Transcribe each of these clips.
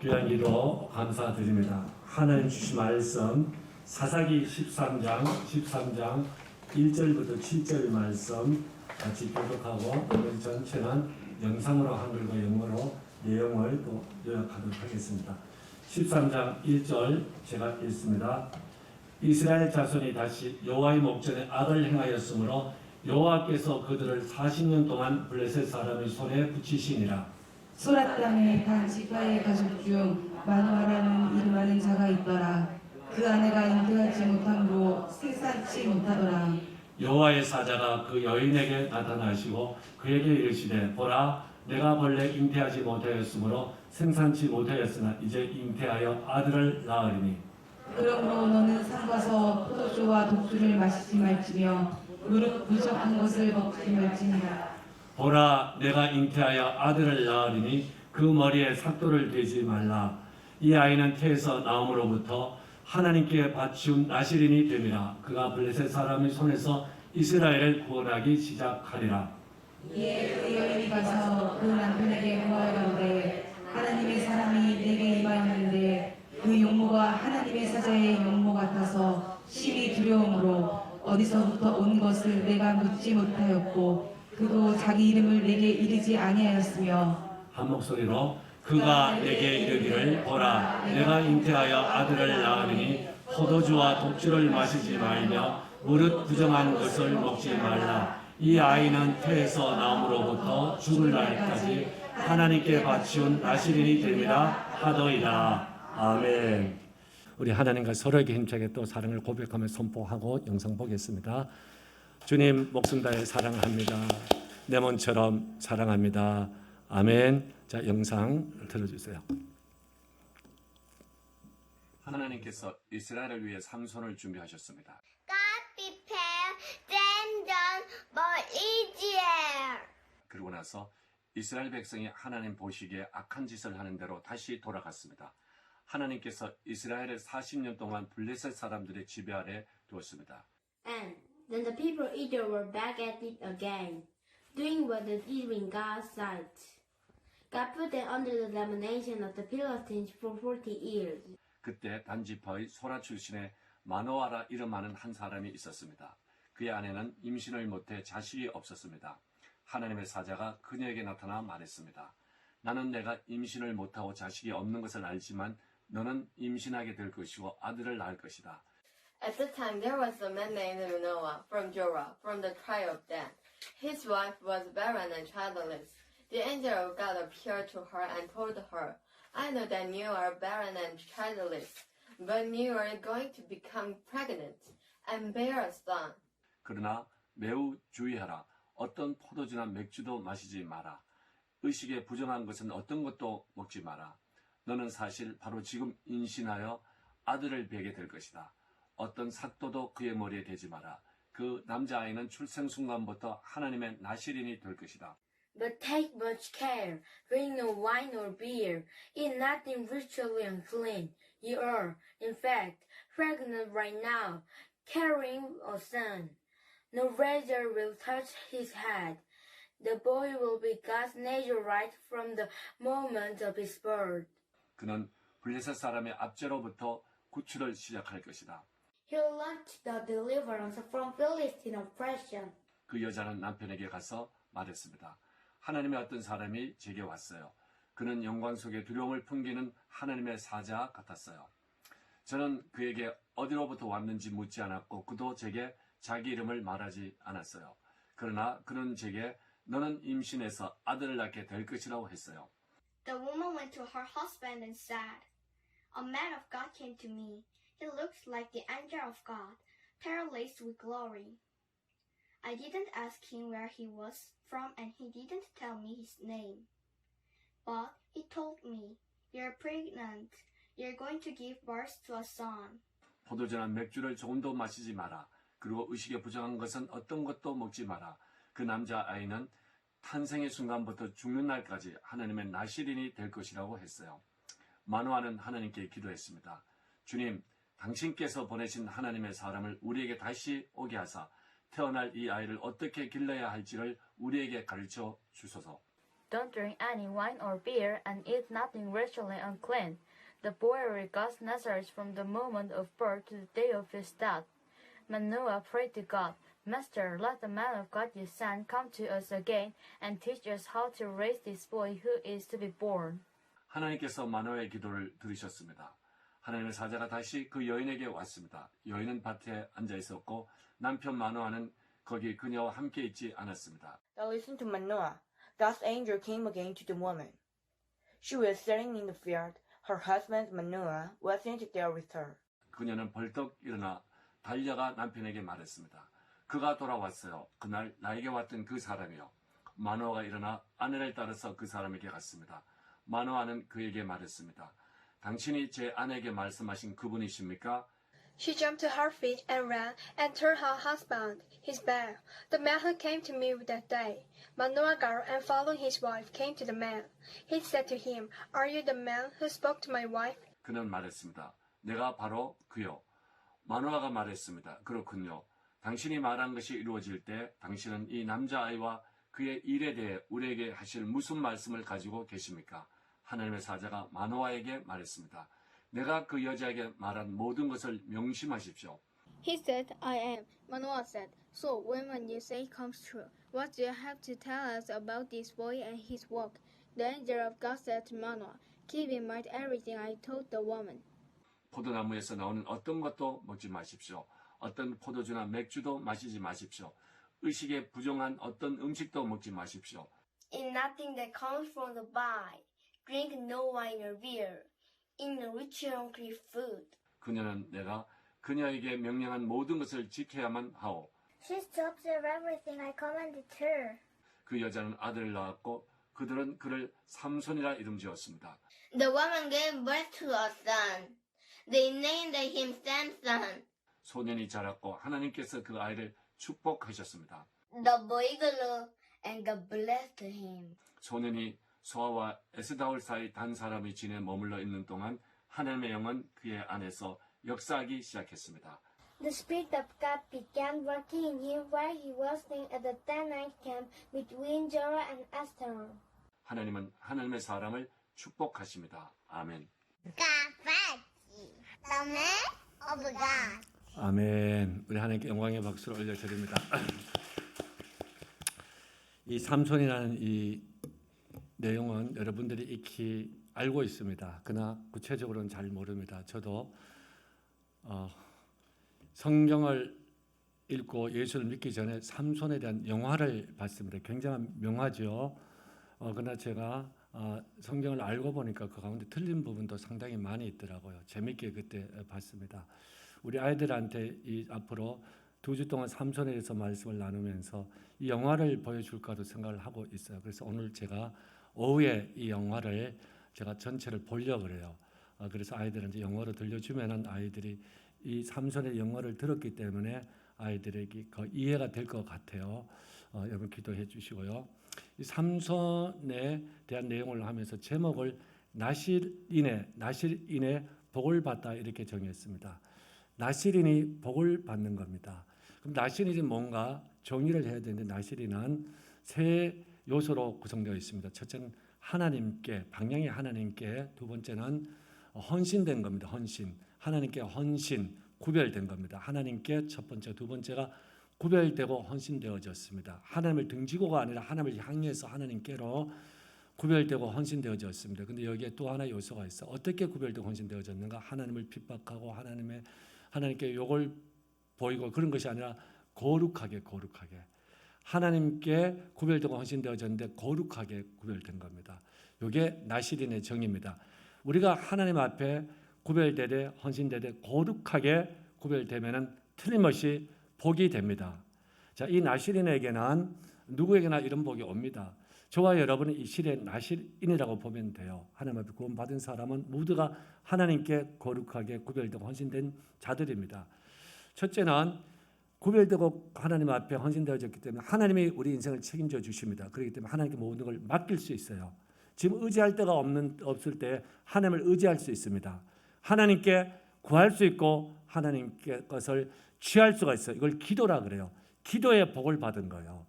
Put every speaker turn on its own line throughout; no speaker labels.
귀한 기도 감사드립니다. 하나님 주신 말씀 사사기 13장 1절부터 7절 말씀 같이 교독하고 오늘 전체는 영상으로 한글과 영어로 내용을 또 요약하도록 하겠습니다. 13장 1절 제가 읽습니다. 이스라엘 자손이 다시 여호와의 목전에 악을 행하였으므로 여호와께서 그들을 40년 동안 블레셋 사람의 손에 붙이시니라.
소라 땅에 단지파의 가족 중 마누아라는 이름하는 자가 있더라. 그 아내가 잉태하지 못함으로 생산치 못하더라.
여호와의 사자가 그 여인에게 나타나시고 그에게 이르시되 보라 내가 본래 잉태하지 못하였으므로 생산치 못하였으나 이제 잉태하여 아들을 낳으리니
그러므로 너는 삼가서 포도주와 독주를 마시지 말지며 무릇 부정한 것을 먹지 말지니라.
보라 내가 잉태하여 아들을 낳으리니 그 머리에 삭도를 대지 말라. 이 아이는 태에서 나옴으로부터 하나님께 바치운 나실인이 됨이라. 그가 블레셋 사람의 손에서 이스라엘을 구원하기 시작하리라.
이에 그 여인이 가서 그 남편에게 고하여오되 하나님의 사람이 내게 임하였는데 그 용모가 하나님의 사자의 용모 같아서 심히 두려움으로 어디서부터 온 것을 내가 묻지 못하였고 그도 자기 이름을 내게 이르지 아니하였으며
한 목소리로 그가 내게 이르기를 보라 내가 잉태하여 아들을 낳으리니 포도주와 독주를 마시지 말며 무릇 부정한 것을 먹지 말라. 이 아이는 태에서 나옴으로부터 죽을 날까지 하나님께 바치운 나실인이 됨이라 하더이다. 아멘. 우리 하나님과 서로에게 힘차게 또 사랑을 고백하며 선포하고 영상 보겠습니다. 주님 목숨 다해 사랑합니다. 내 몸처럼 사랑합니다. 아멘. 자, 영상 들어주세요. 하나님께서 이스라엘을 위해 삼손을 준비하셨습니다.
God prepared them done for Israel.
그러고 나서 이스라엘 백성이 하나님 보시기에 악한 짓을 하는 대로 다시 돌아갔습니다. 하나님께서 이스라엘을 40년 동안 블레셋 사람들의 지배 아래 두었습니다.
And then the people of Israel were back at it again, doing what is evil in God's sight. God put them under the domination of the Philistines for 40 years.
그때 단지파의 소라 출신의 마노아라 이름하는 한 사람이 있었습니다. 그의 아내는 임신을 못해 자식이 없었습니다. 하나님의 사자가 그녀에게 나타나 말했습니다. 나는 내가 임신을 못하고 자식이 없는 것을 알지만 너는 임신하게 될 것이고 아들을 낳을 것이다.
At the time, there was a man named Manoah from Jorah, from the tribe of Dan. His wife was barren and childless. The angel of God appeared to her and told her, I know that you are barren and childless, but you are going to become pregnant and bear a son.
그러나 매우 주의하라. 어떤 포도주나 맥주도 마시지 마라. 의식에 부정한 것은 어떤 것도 먹지 마라. 너는 사실 바로 지금 임신하여 아들을 베게 될 것이다. 어떤 삭도도 그의 머리에 대지 마라. 그 남자아이는 출생 순간부터 하나님의 나실인이 될 것이다.
But take much care, drink no wine or beer, eat nothing ritually unclean. You are, in fact, pregnant right now, carrying a son. No razor will touch his head. The boy will be God's natural right from the moment of his birth.
그는 블레셋 사람의 압제로부터 구출을 시작할 것이다.
He'll launch the deliverance from Philistine oppression.
그 여자는 남편에게 가서 말했습니다. 하나님의 어떤 사람이 제게 왔어요. 그는 영광 속에 두려움을 풍기는 하나님의 사자 같았어요. 저는 그에게 어디로부터 왔는지 묻지 않았고 그도 제게 자기 이름을 말하지 않았어요. 그러나 그는 제게 너는 임신해서 아들을 낳게 될 것이라고 했어요.
The woman went to her husband and said, A man of God came to me. He looks like the angel of God, terror-laced with glory. I didn't ask him where he was from and he didn't tell me his name. But he told me, You're pregnant. You're going to give birth to a son.
포도주나 맥주를 조금도 마시지 마라. 그리고 의식에 부정한 것은 어떤 것도 먹지 마라. 그 남자아이는 탄생의 순간부터 죽는 날까지 하나님의 나실인이 될 것이라고 했어요. 마노아는 하나님께 기도했습니다. 주님, 당신께서 보내신 하나님의 사람을 우리에게 다시 오게 하사 태어날 이 아이를 어떻게 길러야 할지를 우리에게 가르쳐 주소서.
Don't drink any wine or beer, and eat nothing ritually unclean. The boy regards Nazareth from the moment of birth to the day of his death. Manoah prayed to God, Master, let the man of God your son come to us again and teach us how to raise this boy who is to be born.
하나님께서 마노아의 기도를 들으셨습니다. 하나님의 사자가 다시 그 여인에게 왔습니다. 여인은 밭에 앉아 있었고 남편 마노아는 거기 그녀와 함께 있지 않았습니다.
Now listen to Manoah. God's angel came again to the woman. She was sitting in the field. Her husband Manoah wasn't there with her.
그녀는 벌떡 일어나 달려가 남편에게 말했습니다. 그가 돌아왔어요. 그날 나에게 왔던 그 사람이요. 마노아가 일어나 아내를 따라서 그 사람에게 갔습니다. 마노아는 그에게 말했습니다. 당신이 제 아내에게 말씀하신 그분이십니까?
She jumped to her feet and ran and told her husband, his bear, the man who came to me that day. Manoah got and following his wife came to the man. He said to him, Are you the man who spoke to my wife?
그는 말했습니다. 내가 바로 그요. 마노아가 말했습니다. 그렇군요. 당신이 말한 것이 이루어질 때 당신은 이 남자아이와 그의 일에 대해 우리에게 하실 무슨 말씀을 가지고 계십니까? 하나님의 사자가 마노아에게 말했습니다. 내가 그 여자에게 말한 모든 것을 명심하십시오.
He said, I am. Manoah said, So when what you say comes true, what do you have to tell us about this boy and his work? The angel of God said to Manoah, Keep in mind everything I told the woman.
포도나무에서 나오는 어떤 것도 먹지 마십시오. 어떤 포도주나 맥주도 마시지 마십시오. 의식에 부정한 어떤 음식도 먹지 마십시오.
Eat nothing that comes from the vine. Drink no wine or beer. Eat no ritual food.
그녀는 내가 그녀에게 명령한 모든 것을 지켜야만 하오.
She stopped everything I commanded her.
그 여자는 아들을 낳았고 그들은 그를 삼손이라 이름 지었습니다.
The woman gave birth to a son. They named him Samson.
소년이 자랐고 하나님께서 그 아이를 축복하셨습니다.
The boy grew and God blessed him.
소년이 소아와 에스다올 사이 단 사람이 지내 머물러 있는 동안 하나님의 영은 그의 안에서 역사하기 시작했습니다.
The Spirit of God began working in him while he was staying at the Danite camp between Jorah and Eshtaol.
하나님은 하나님의 사람을 축복하십니다. 아멘. 아멘. 우리 하나님께 영광의 박수를 올려드립니다. 이 삼손이라는 이 내용은 여러분들이 익히 알고 있습니다. 그러나 구체적으로는 잘 모릅니다. 저도 성경을 읽고 예수를 믿기 전에 삼손에 대한 영화를 봤습니다. 굉장한 명화죠. 그러나 제가 성경을 알고 보니까 그 가운데 틀린 부분도 상당히 많이 있더라고요. 재밌게 그때 봤습니다. 우리 아이들한테 이 앞으로 2주 동안 삼손에 대해서 말씀을 나누면서 이 영화를 보여줄까도 생각을 하고 있어요. 그래서 오늘 제가 오후에 이 영화를 제가 전체를 보려고 그래요. 그래서 아이들한테 영어로 들려주면은 아이들이 이 삼손의 영어를 들었기 때문에 아이들에게 이해가 될 것 같아요. 여러분 기도해 주시고요. 이 삼손에 대한 내용을 하면서 제목을 나실인의 복을 받다 이렇게 정했습니다. 나실인이 복을 받는 겁니다. 그럼 나실인이 뭔가 정의를 해야 되는데 나실인은 세 요소로 구성되어 있습니다. 첫째는 하나님께, 방향이 하나님께, 두 번째는 헌신된 겁니다. 헌신, 하나님께 헌신, 구별된 겁니다. 하나님께 첫 번째, 두 번째가 구별되고 헌신되어졌습니다. 하나님을 등지고가 아니라 하나님을 향해서 하나님께로 구별되고 헌신되어졌습니다. 근데 여기에 또 하나의 요소가 있어. 어떻게 구별되고 헌신되어졌는가? 하나님을 핍박하고 하나님께 욕을 보이고 그런 것이 아니라 거룩하게 하나님께 구별되고 헌신되어졌는데 거룩하게 구별된 겁니다. 이게 나실인의 정의입니다. 우리가 하나님 앞에 구별되되 헌신되되 거룩하게 구별되면은 틀림없이 복이 됩니다. 자, 이 나실인에게는 누구에게나 이런 복이 옵니다. 저와 여러분은 이 시대의 나실인이라고 보면 돼요. 하나님 앞에 구원받은 사람은 모두가 하나님께 거룩하게 구별되고 헌신된 자들입니다. 첫째는 구별되고 하나님 앞에 헌신되어졌기 때문에 하나님이 우리 인생을 책임져 주십니다. 그렇기 때문에 하나님께 모든 걸 맡길 수 있어요. 지금 의지할 데가 없을 때 하나님을 의지할 수 있습니다. 하나님께 구할 수 있고 하나님께 것을 취할 수가 있어요. 이걸 기도라 그래요. 기도의 복을 받은 거예요.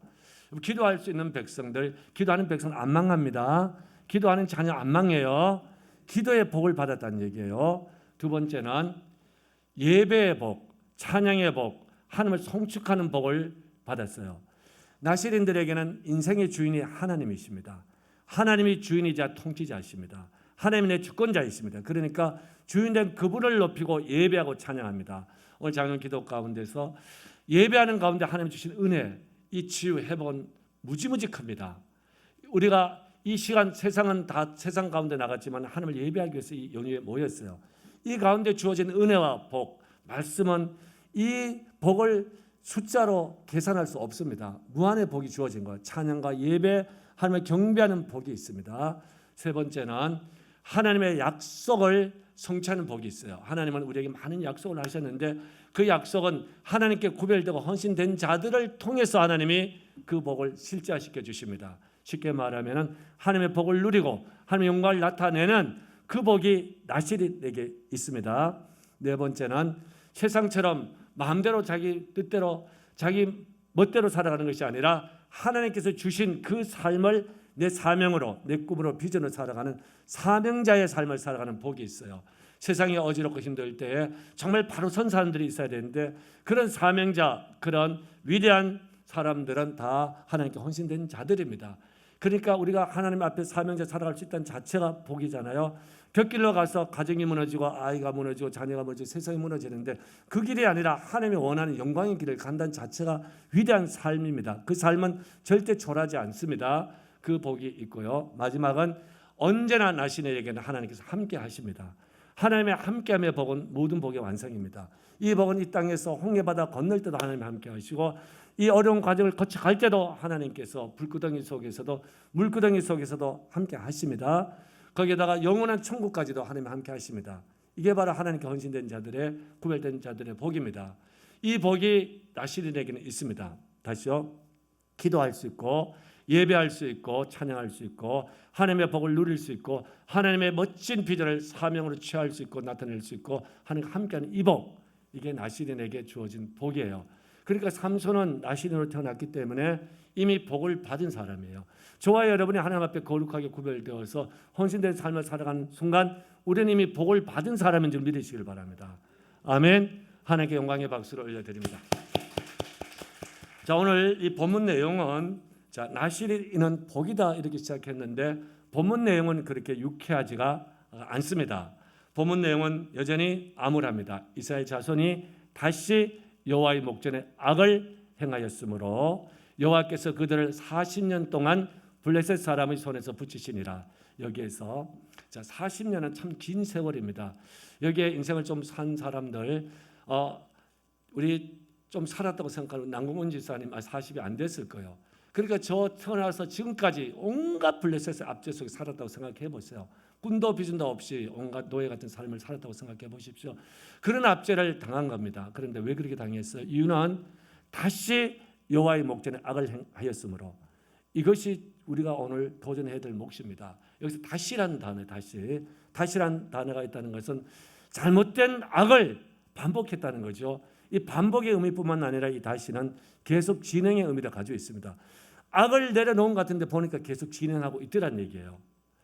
기도할 수 있는 백성들, 기도하는 백성은 안 망합니다. 기도하는 자녀 안 망해요. 기도의 복을 받았다는 얘기예요. 두 번째는 예배의 복, 찬양의 복, 하나님을 송축하는 복을 받았어요. 나시린들에게는 인생의 주인이 하나님이십니다. 하나님이 주인이자 통치자이십니다. 하나님이 내 주권자이십니다. 그러니까 주인된 그분을 높이고 예배하고 찬양합니다. 오늘 작년 기도 가운데서 예배하는 가운데 하나님 주신 은혜, 이 치유 회복은 무지무지 큽니다. 우리가 이 시간 세상은 다 세상 가운데 나갔지만 하나님을 예배하기 위해서 이 연휴에 모였어요. 이 가운데 주어진 은혜와 복, 말씀은 이 복을 숫자로 계산할 수 없습니다. 무한의 복이 주어진 거예요. 찬양과 예배, 하나님을 경배하는 복이 있습니다. 세 번째는 하나님의 약속을 성취하는 복이 있어요. 하나님은 우리에게 많은 약속을 하셨는데 그 약속은 하나님께 구별되고 헌신된 자들을 통해서 하나님이 그 복을 실제화시켜 주십니다. 쉽게 말하면 하나님의 복을 누리고 하나님의 영광을 나타내는 그 복이 나시린에게 있습니다. 네 번째는 세상처럼 마음대로 자기 뜻대로 자기 멋대로 살아가는 것이 아니라 하나님께서 주신 그 삶을 내 사명으로, 내 꿈으로, 비전으로 살아가는 사명자의 삶을 살아가는 복이 있어요. 세상이 어지럽고 힘들 때에 정말 바로 선 사람들이 있어야 되는데 그런 사명자, 그런 위대한 사람들은 다 하나님께 헌신된 자들입니다. 그러니까 우리가 하나님 앞에 사명자 살아갈 수 있다는 자체가 복이잖아요. 벽길로 가서 가정이 무너지고 아이가 무너지고 자녀가 무너지고 세상이 무너지는데 그 길이 아니라 하나님이 원하는 영광의 길을 간다는 자체가 위대한 삶입니다. 그 삶은 절대 초라하지 않습니다. 그 복이 있고요. 마지막은 언제나 나시린에게는 하나님께서 함께 하십니다. 하나님의 함께함의 복은 모든 복의 완성입니다. 이 복은 이 땅에서 홍해바다 건널 때도 하나님 함께 하시고 이 어려운 과정을 거쳐갈 때도 하나님께서 불구덩이 속에서도 물구덩이 속에서도 함께 하십니다. 거기에다가 영원한 천국까지도 하나님 함께 하십니다. 이게 바로 하나님께 헌신된 자들의, 구별된 자들의 복입니다. 이 복이 나시린에게는 있습니다. 다시요. 기도할 수 있고 예배할 수 있고 찬양할 수 있고 하나님의 복을 누릴 수 있고 하나님의 멋진 비전을 사명으로 취할 수 있고 나타낼 수 있고 하나님과 함께하는 이 복, 이게 나시린에게 주어진 복이에요. 그러니까 삼손은 나시린으로 태어났기 때문에 이미 복을 받은 사람이에요. 저와 여러분이 하나님 앞에 거룩하게 구별되어서 헌신된 삶을 살아가는 순간 우리는 이미 복을 받은 사람인 줄 믿으시길 바랍니다. 아멘. 하나님께 영광의 박수를 올려드립니다. 자, 오늘 이 본문 내용은 나시린은 복이다 이렇게 시작했는데 본문 내용은 그렇게 유쾌하지가 않습니다. 본문 내용은 여전히 암울합니다. 이스라엘 자손이 다시 여호와의 목전에 악을 행하였으므로 여호와께서 그들을 40년 동안 블레셋 사람의 손에서 붙이시니라. 여기에서 40년은 참 긴 세월입니다. 여기에 인생을 좀 산 사람들 우리 좀 살았다고 생각하는 남궁은 지사님 40이 안 됐을 거예요. 그러니까 저 태어나서 지금까지 온갖 블레셋의 압제 속에 살았다고 생각해 보세요. 꿈도 비전도 없이 온갖 노예 같은 삶을 살았다고 생각해 보십시오. 그런 압제를 당한 겁니다. 그런데 왜 그렇게 당했어요? 이유는 다시 여호와의 목전에 악을 행하였으므로. 이것이 우리가 오늘 도전해야 될 몫입니다. 여기서 다시라는 단어, 다시라는 단어가 있다는 것은 잘못된 악을 반복했다는 거죠. 이 반복의 의미뿐만 아니라 이 다시는 계속 진행의 의미를 가지고 있습니다. 악을 내려놓은 것 같은데 보니까 계속 진행하고 있더란 얘기예요.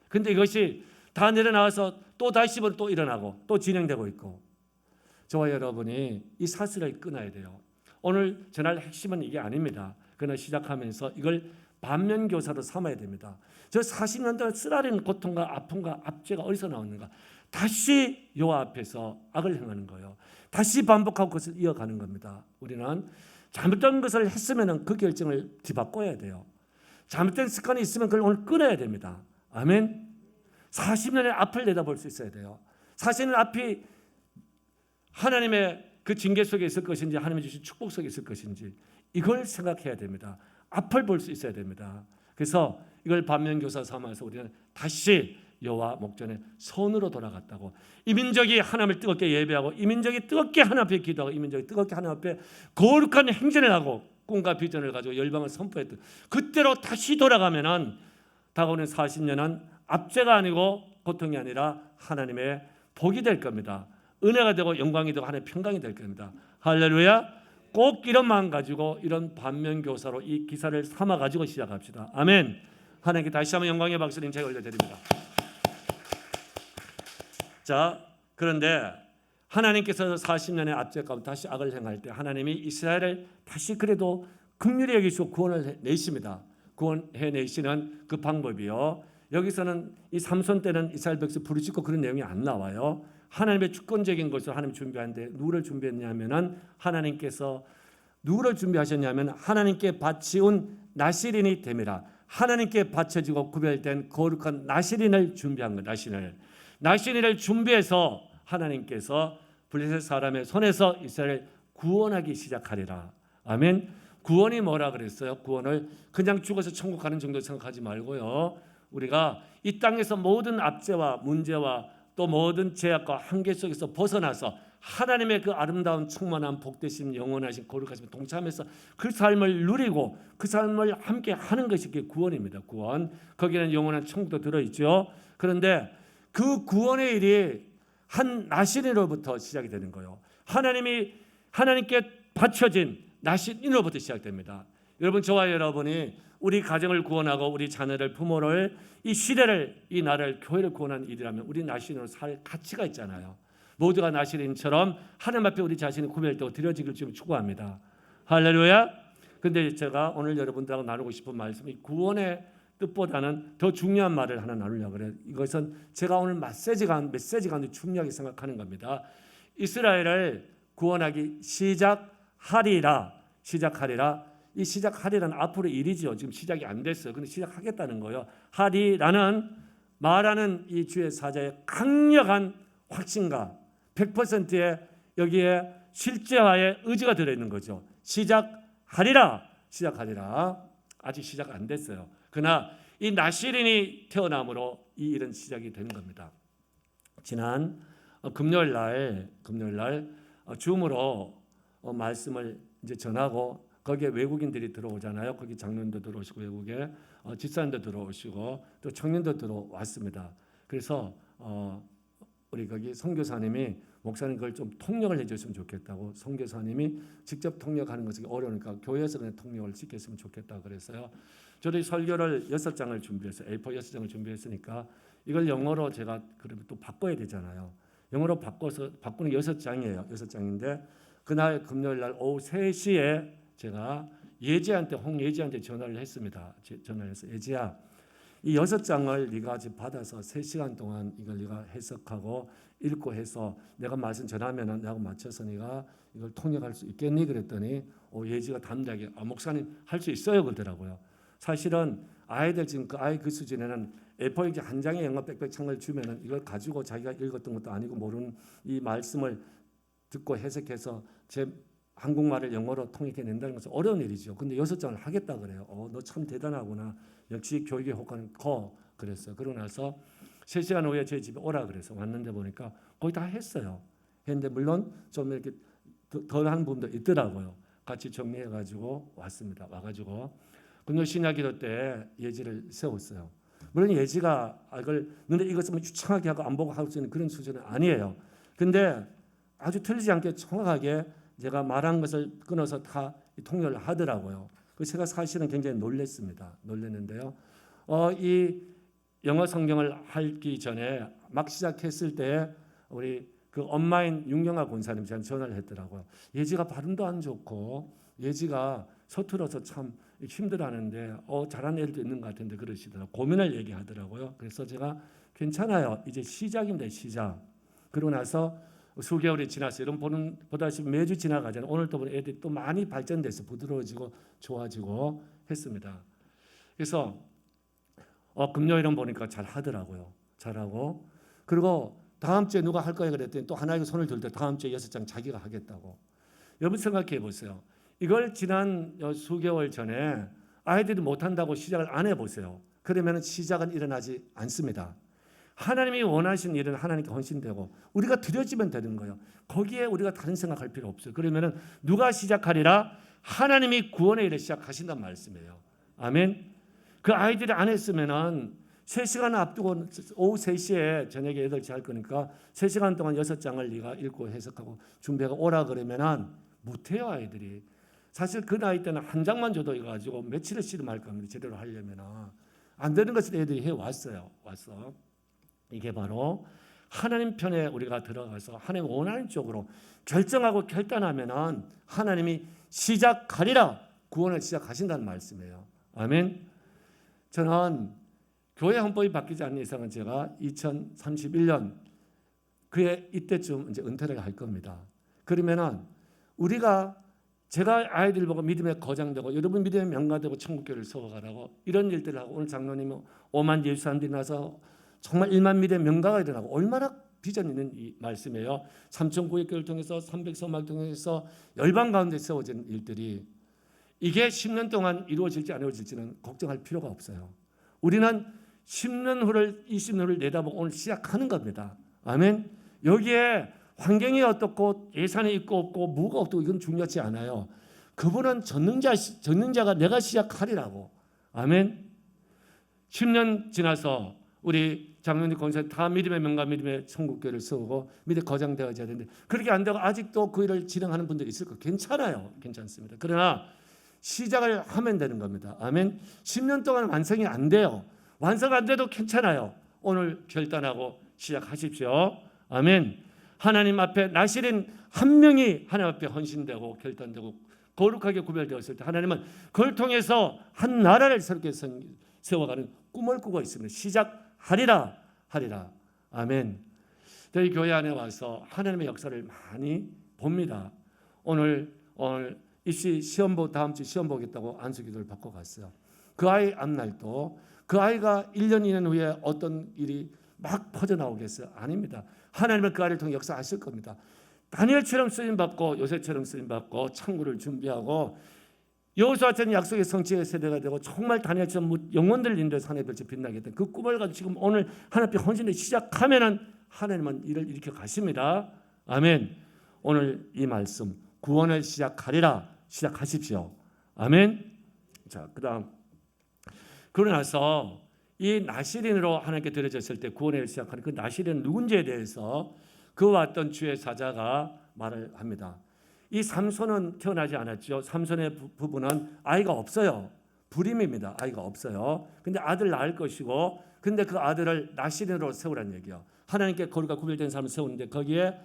그런데 이것이 다 내려나와서 또 다시 또 일어나고 또 진행되고 있고, 저와 여러분이 이 사슬을 끊어야 돼요. 오늘 전할 핵심은 이게 아닙니다. 그러나 시작하면서 이걸 반면교사로 삼아야 됩니다. 저 40년 동안 쓰라린 고통과 아픔과 압제가 어디서 나오는가? 다시 여호와 앞에서 악을 행하는 거예요. 다시 반복하고 그것을 이어가는 겁니다. 우리는 잘못된 것을 했으면 그 결정을 뒤바꿔야 돼요. 잘못된 습관이 있으면 그걸 오늘 끊어야 됩니다. 아멘. 40년의 앞을 내다볼 수 있어야 돼요. 40년 앞이 하나님의 그 징계 속에 있을 것인지 하나님이 주신 축복 속에 있을 것인지 이걸 생각해야 됩니다. 앞을 볼 수 있어야 됩니다. 그래서 이걸 반면교사 삼아서 우리는 다시 여호와 목전에 손으로 돌아갔다고. 이 민족이 하나님을 뜨겁게 예배하고 이 민족이 뜨겁게 하나님 앞에 기도하고 이 민족이 뜨겁게 하나님 앞에 거룩한 행진을 하고 꿈과 비전을 가지고 열방을 선포했던 그때로 다시 돌아가면은 다가오는 40년은 압제가 아니고 고통이 아니라 하나님의 복이 될 겁니다. 은혜가 되고 영광이 되고 하나님의 평강이 될 겁니다. 할렐루야. 꼭 이런 마음 가지고 이런 반면교사로 이 기사를 삼아 가지고 시작합시다. 아멘. 하나님께 다시 한번 영광의 박수를 제가 올려드립니다. 자, 그런데 하나님께서 40년의 압제 가운데 다시 악을 행할 때 하나님이 이스라엘을 다시 그래도 긍휼히 여기시고 구원을 내십니다. 구원해 내시는 그 방법이요. 여기서는 이 삼손 때는 이스라엘 백성 부르짖고 그런 내용이 안 나와요. 하나님의 주권적인 것을 하나님 준비하는데 누구를 준비했냐면은 하나님께서 누구를 준비하셨냐면 하나님께 바치운 나시린이 됨이라. 하나님께 바쳐지고 구별된 거룩한 나시린을 준비한 것. 나시린을 준비해서 하나님께서 블레셋 사람의 손에서 이스라엘을 구원하기 시작하리라. 아멘. 구원이 뭐라 그랬어요? 구원을 그냥 죽어서 천국 가는 정도 생각하지 말고요. 우리가 이 땅에서 모든 압제와 문제와 또 모든 제약과 한계 속에서 벗어나서 하나님의 그 아름다운 충만한 복되심 영원하신 거룩하심 동참해서 그 삶을 누리고 그 삶을 함께 하는 것이 구원입니다. 구원. 거기는 영원한 천국도 들어있죠. 그런데 그 구원의 일이 한 나시린으로부터 시작이 되는 거예요. 하나님께 바쳐진 나시린으로부터 시작됩니다. 여러분, 저와 여러분이 우리 가정을 구원하고 우리 자녀를 부모를 이 시대를 이 나라를 교회를 구원하는 일이라면 우리 나시린으로 살 가치가 있잖아요. 모두가 나시린처럼 하나님 앞에 우리 자신이 구별되고 드려지길 좀 추구합니다. 할렐루야. 근데 제가 오늘 여러분들하고 나누고 싶은 말씀이 구원의 뜻보다는 더 중요한 말을 하나 나누려고 그래요. 이것은 제가 오늘 메시지가 중요하게 생각하는 겁니다. 이스라엘을 구원하기 시작하리라. 이 시작하리라는 앞으로 일이죠. 지금 시작이 안 됐어요. 근데 시작하겠다는 거예요. 하리라는 말하는 이 주의 사자의 강력한 확신과 100%의 여기에 실제화의 의지가 들어있는 거죠. 시작하리라. 아직 시작 안 됐어요. 그러나 이 나시린이 태어남으로 이 일은 시작이 되는 겁니다. 지난 금요일 날 줌으로 말씀을 이제 전하고 거기에 외국인들이 들어오잖아요. 거기 장로님도 들어오시고 외국에 집사님도 들어오시고 또 청년도 들어왔습니다. 그래서 우리 거기 선교사님이 목사님 그걸 좀 통역을 해줬으면 좋겠다고 선교사님이 직접 통역하는 것이 어려우니까 교회에서 그냥 통역을 시켰으면 좋겠다 그랬어요. 저도 설교를 6장을 준비했어요. A4 6장을 준비했으니까 이걸 영어로 제가 그러면 또 바꿔야 되잖아요. 영어로 바꾸는 6장이에요. 6장인데 그날 금요일 날 오후 3시에 제가 홍예지한테 전화를 했습니다. 전화를 해서 예지야, 이 6장을 네가 지금 받아서 3시간 동안 이걸 네가 해석하고 읽고 해서 내가 말씀 전하면은 내가 맞춰서 네가 이걸 통역할 수 있겠니? 그랬더니 예지가 담대하게 목사님 할 수 있어요 그러더라고요. 사실은 아이들 지금 그 수준에는 A4 한 장의 영어 빽빽창을 주면은 이걸 가지고 자기가 읽었던 것도 아니고 모르는 이 말씀을 듣고 해석해서 제 한국말을 영어로 통역해낸다는 것은 어려운 일이죠. 근데 6장을 하겠다 그래요. 너 참 대단하구나. 역시 교육의 효과는 그랬어요. 그러고 나서 3시간 후에 제 집에 오라 그래서 왔는데 보니까 거의 다 했어요. 했는데 물론 좀 이렇게 덜한 부분도 있더라고요. 같이 정리해가지고 왔습니다. 와가지고 금요 신약기도 때 예지를 세웠어요. 물론 예지가 근데 이것은 유창하게 하고 안 보고 할 수 있는 그런 수준은 아니에요. 근데 아주 틀리지 않게 정확하게 제가 말한 것을 끊어서 다 통역을 하더라고요. 그 제가 사실은 굉장히 놀랐는데요. 이 영어 성경을 하기 전에 막 시작했을 때 우리 그 엄마인 윤경아 권사님 저한테 전화를 했더라고요. 예지가 발음도 안 좋고 예지가 서툴어서 참 힘들어하는데 잘하는 애들도 있는 것 같은데 그러시더라고요. 고민을 얘기하더라고요. 그래서 제가 괜찮아요. 이제 시작입니다. 시작. 그러고 나서 수개월이 지났어요. 여러분 보다시피 매주 지나가잖아요. 오늘 또 애들이 또 많이 발전돼서 부드러워지고 좋아지고 했습니다. 그래서 금요일은 보니까 잘 하더라고요. 잘하고 그리고 다음 주에 누가 할 거야 그랬더니 또 하나에게 손을 들때 다음 주에 6장 자기가 하겠다고. 여러분 생각해 보세요. 이걸 지난 수개월 전에 아이들이 못한다고 시작을 안 해보세요. 그러면 시작은 일어나지 않습니다. 하나님이 원하신 일은 하나님께 헌신되고 우리가 드려지면 되는 거예요. 거기에 우리가 다른 생각할 필요 없어요. 그러면 누가 시작하리라? 하나님이 구원의 일을 시작하신단 말씀이에요. 아멘. 그 아이들이 안 했으면 3시간 앞두고 오후 3시에 저녁에 8시 할 거니까 3시간 동안 6장을 네가 읽고 해석하고 준비하고 오라 그러면
못해요 아이들이. 사실 그 나이 때는 한 장만 줘도 해가지고 며칠을 씨름할 겁니다. 제대로 하려면 안 되는 것을 애들이 해왔어요. 와서 이게 바로 하나님 편에 우리가 들어가서 하나님 원하는 쪽으로 결정하고 결단하면은 하나님이 시작하리라, 구원을 시작하신다는 말씀이에요. 아멘. 저는 교회 헌법이 바뀌지 않는 이상은 제가 2031년 그해 이때쯤 이제 은퇴를 할 겁니다. 그러면은 우리가 제가 아이들 보고 믿음에 거장되고 여러분 믿음에 명가되고 천국교회를 세워가라고 이런 일들을 하고 오늘 장로님은 5만 예수 사람들이 나서 정말 1만 믿음의 명가가 일어나고 얼마나 비전 있는 이 말씀이에요. 3,900교회를 통해서 300서막을 통해서 열방 가운데 세워진 일들이 이게 10년 동안 이루어질지 안 이루어질지는 걱정할 필요가 없어요. 우리는 10년 후를 20년 후를 내다보고 오늘 시작하는 겁니다. 아멘. 여기에 환경이 어떻고 예산이 있고 없고 뭐가 없고 이건 중요하지 않아요. 그분은 전능자가 내가 시작하리라고. 아멘. 10년 지나서 우리 장로님 권사 다 믿음의 명가 믿음의 천국교회를 세우고 믿음의 거장되어져야 되는데 그렇게 안 되고 아직도 그 일을 진행하는 분들이 있을 거 괜찮아요. 괜찮습니다. 그러나 시작을 하면 되는 겁니다. 아멘. 10년 동안 완성이 안 돼요. 완성 안 돼도 괜찮아요. 오늘 결단하고 시작하십시오. 아멘. 하나님 앞에 나시린 한 명이 하나님 앞에 헌신되고 결단되고 거룩하게 구별되었을 때 하나님은 그걸 통해서 한 나라를 새롭게 세워가는 꿈을 꾸고 있습니다. 시작하리라 하리라. 아멘. 저희 교회 안에 와서 하나님의 역사를 많이 봅니다. 오늘 입시 시험 다음 주 시험 보겠다고 안수기도를 받고 갔어요. 그 아이 앞날도 그 아이가 1년 2년 후에 어떤 일이 막 퍼져나오겠어요? 아닙니다. 하나님은 그 아이를 통해 역사하실 겁니다. 다니엘처럼 쓰임받고 요셉처럼 쓰임받고 창구를 준비하고 여호수아처럼 약속의 성취의 세대가 되고 정말 다니엘처럼 영혼들 인도에 산의 별이 빛나겠다. 그 꿈을 가지고 지금 오늘 하나님 앞에 헌신을 시작하면은 하나님은 일을 일으켜 가십니다. 아멘. 오늘 이 말씀 구원을 시작하리라 시작하십시오. 아멘. 자, 그다음 그러고 나서 이 나시린으로 하나님께 드려졌을 때 구원을 시작하는 그 나시린은 누군지에 대해서 그 왔던 주의 사자가 말을 합니다. 이 삼손은 태어나지 않았죠. 삼손의 부부는 아이가 없어요. 불임입니다. 아이가 없어요. 근데 아들 낳을 것이고 근데 그 아들을 나시린으로 세우라는 얘기예요. 하나님께 거룩과 구별된 사람을 세우는데 거기에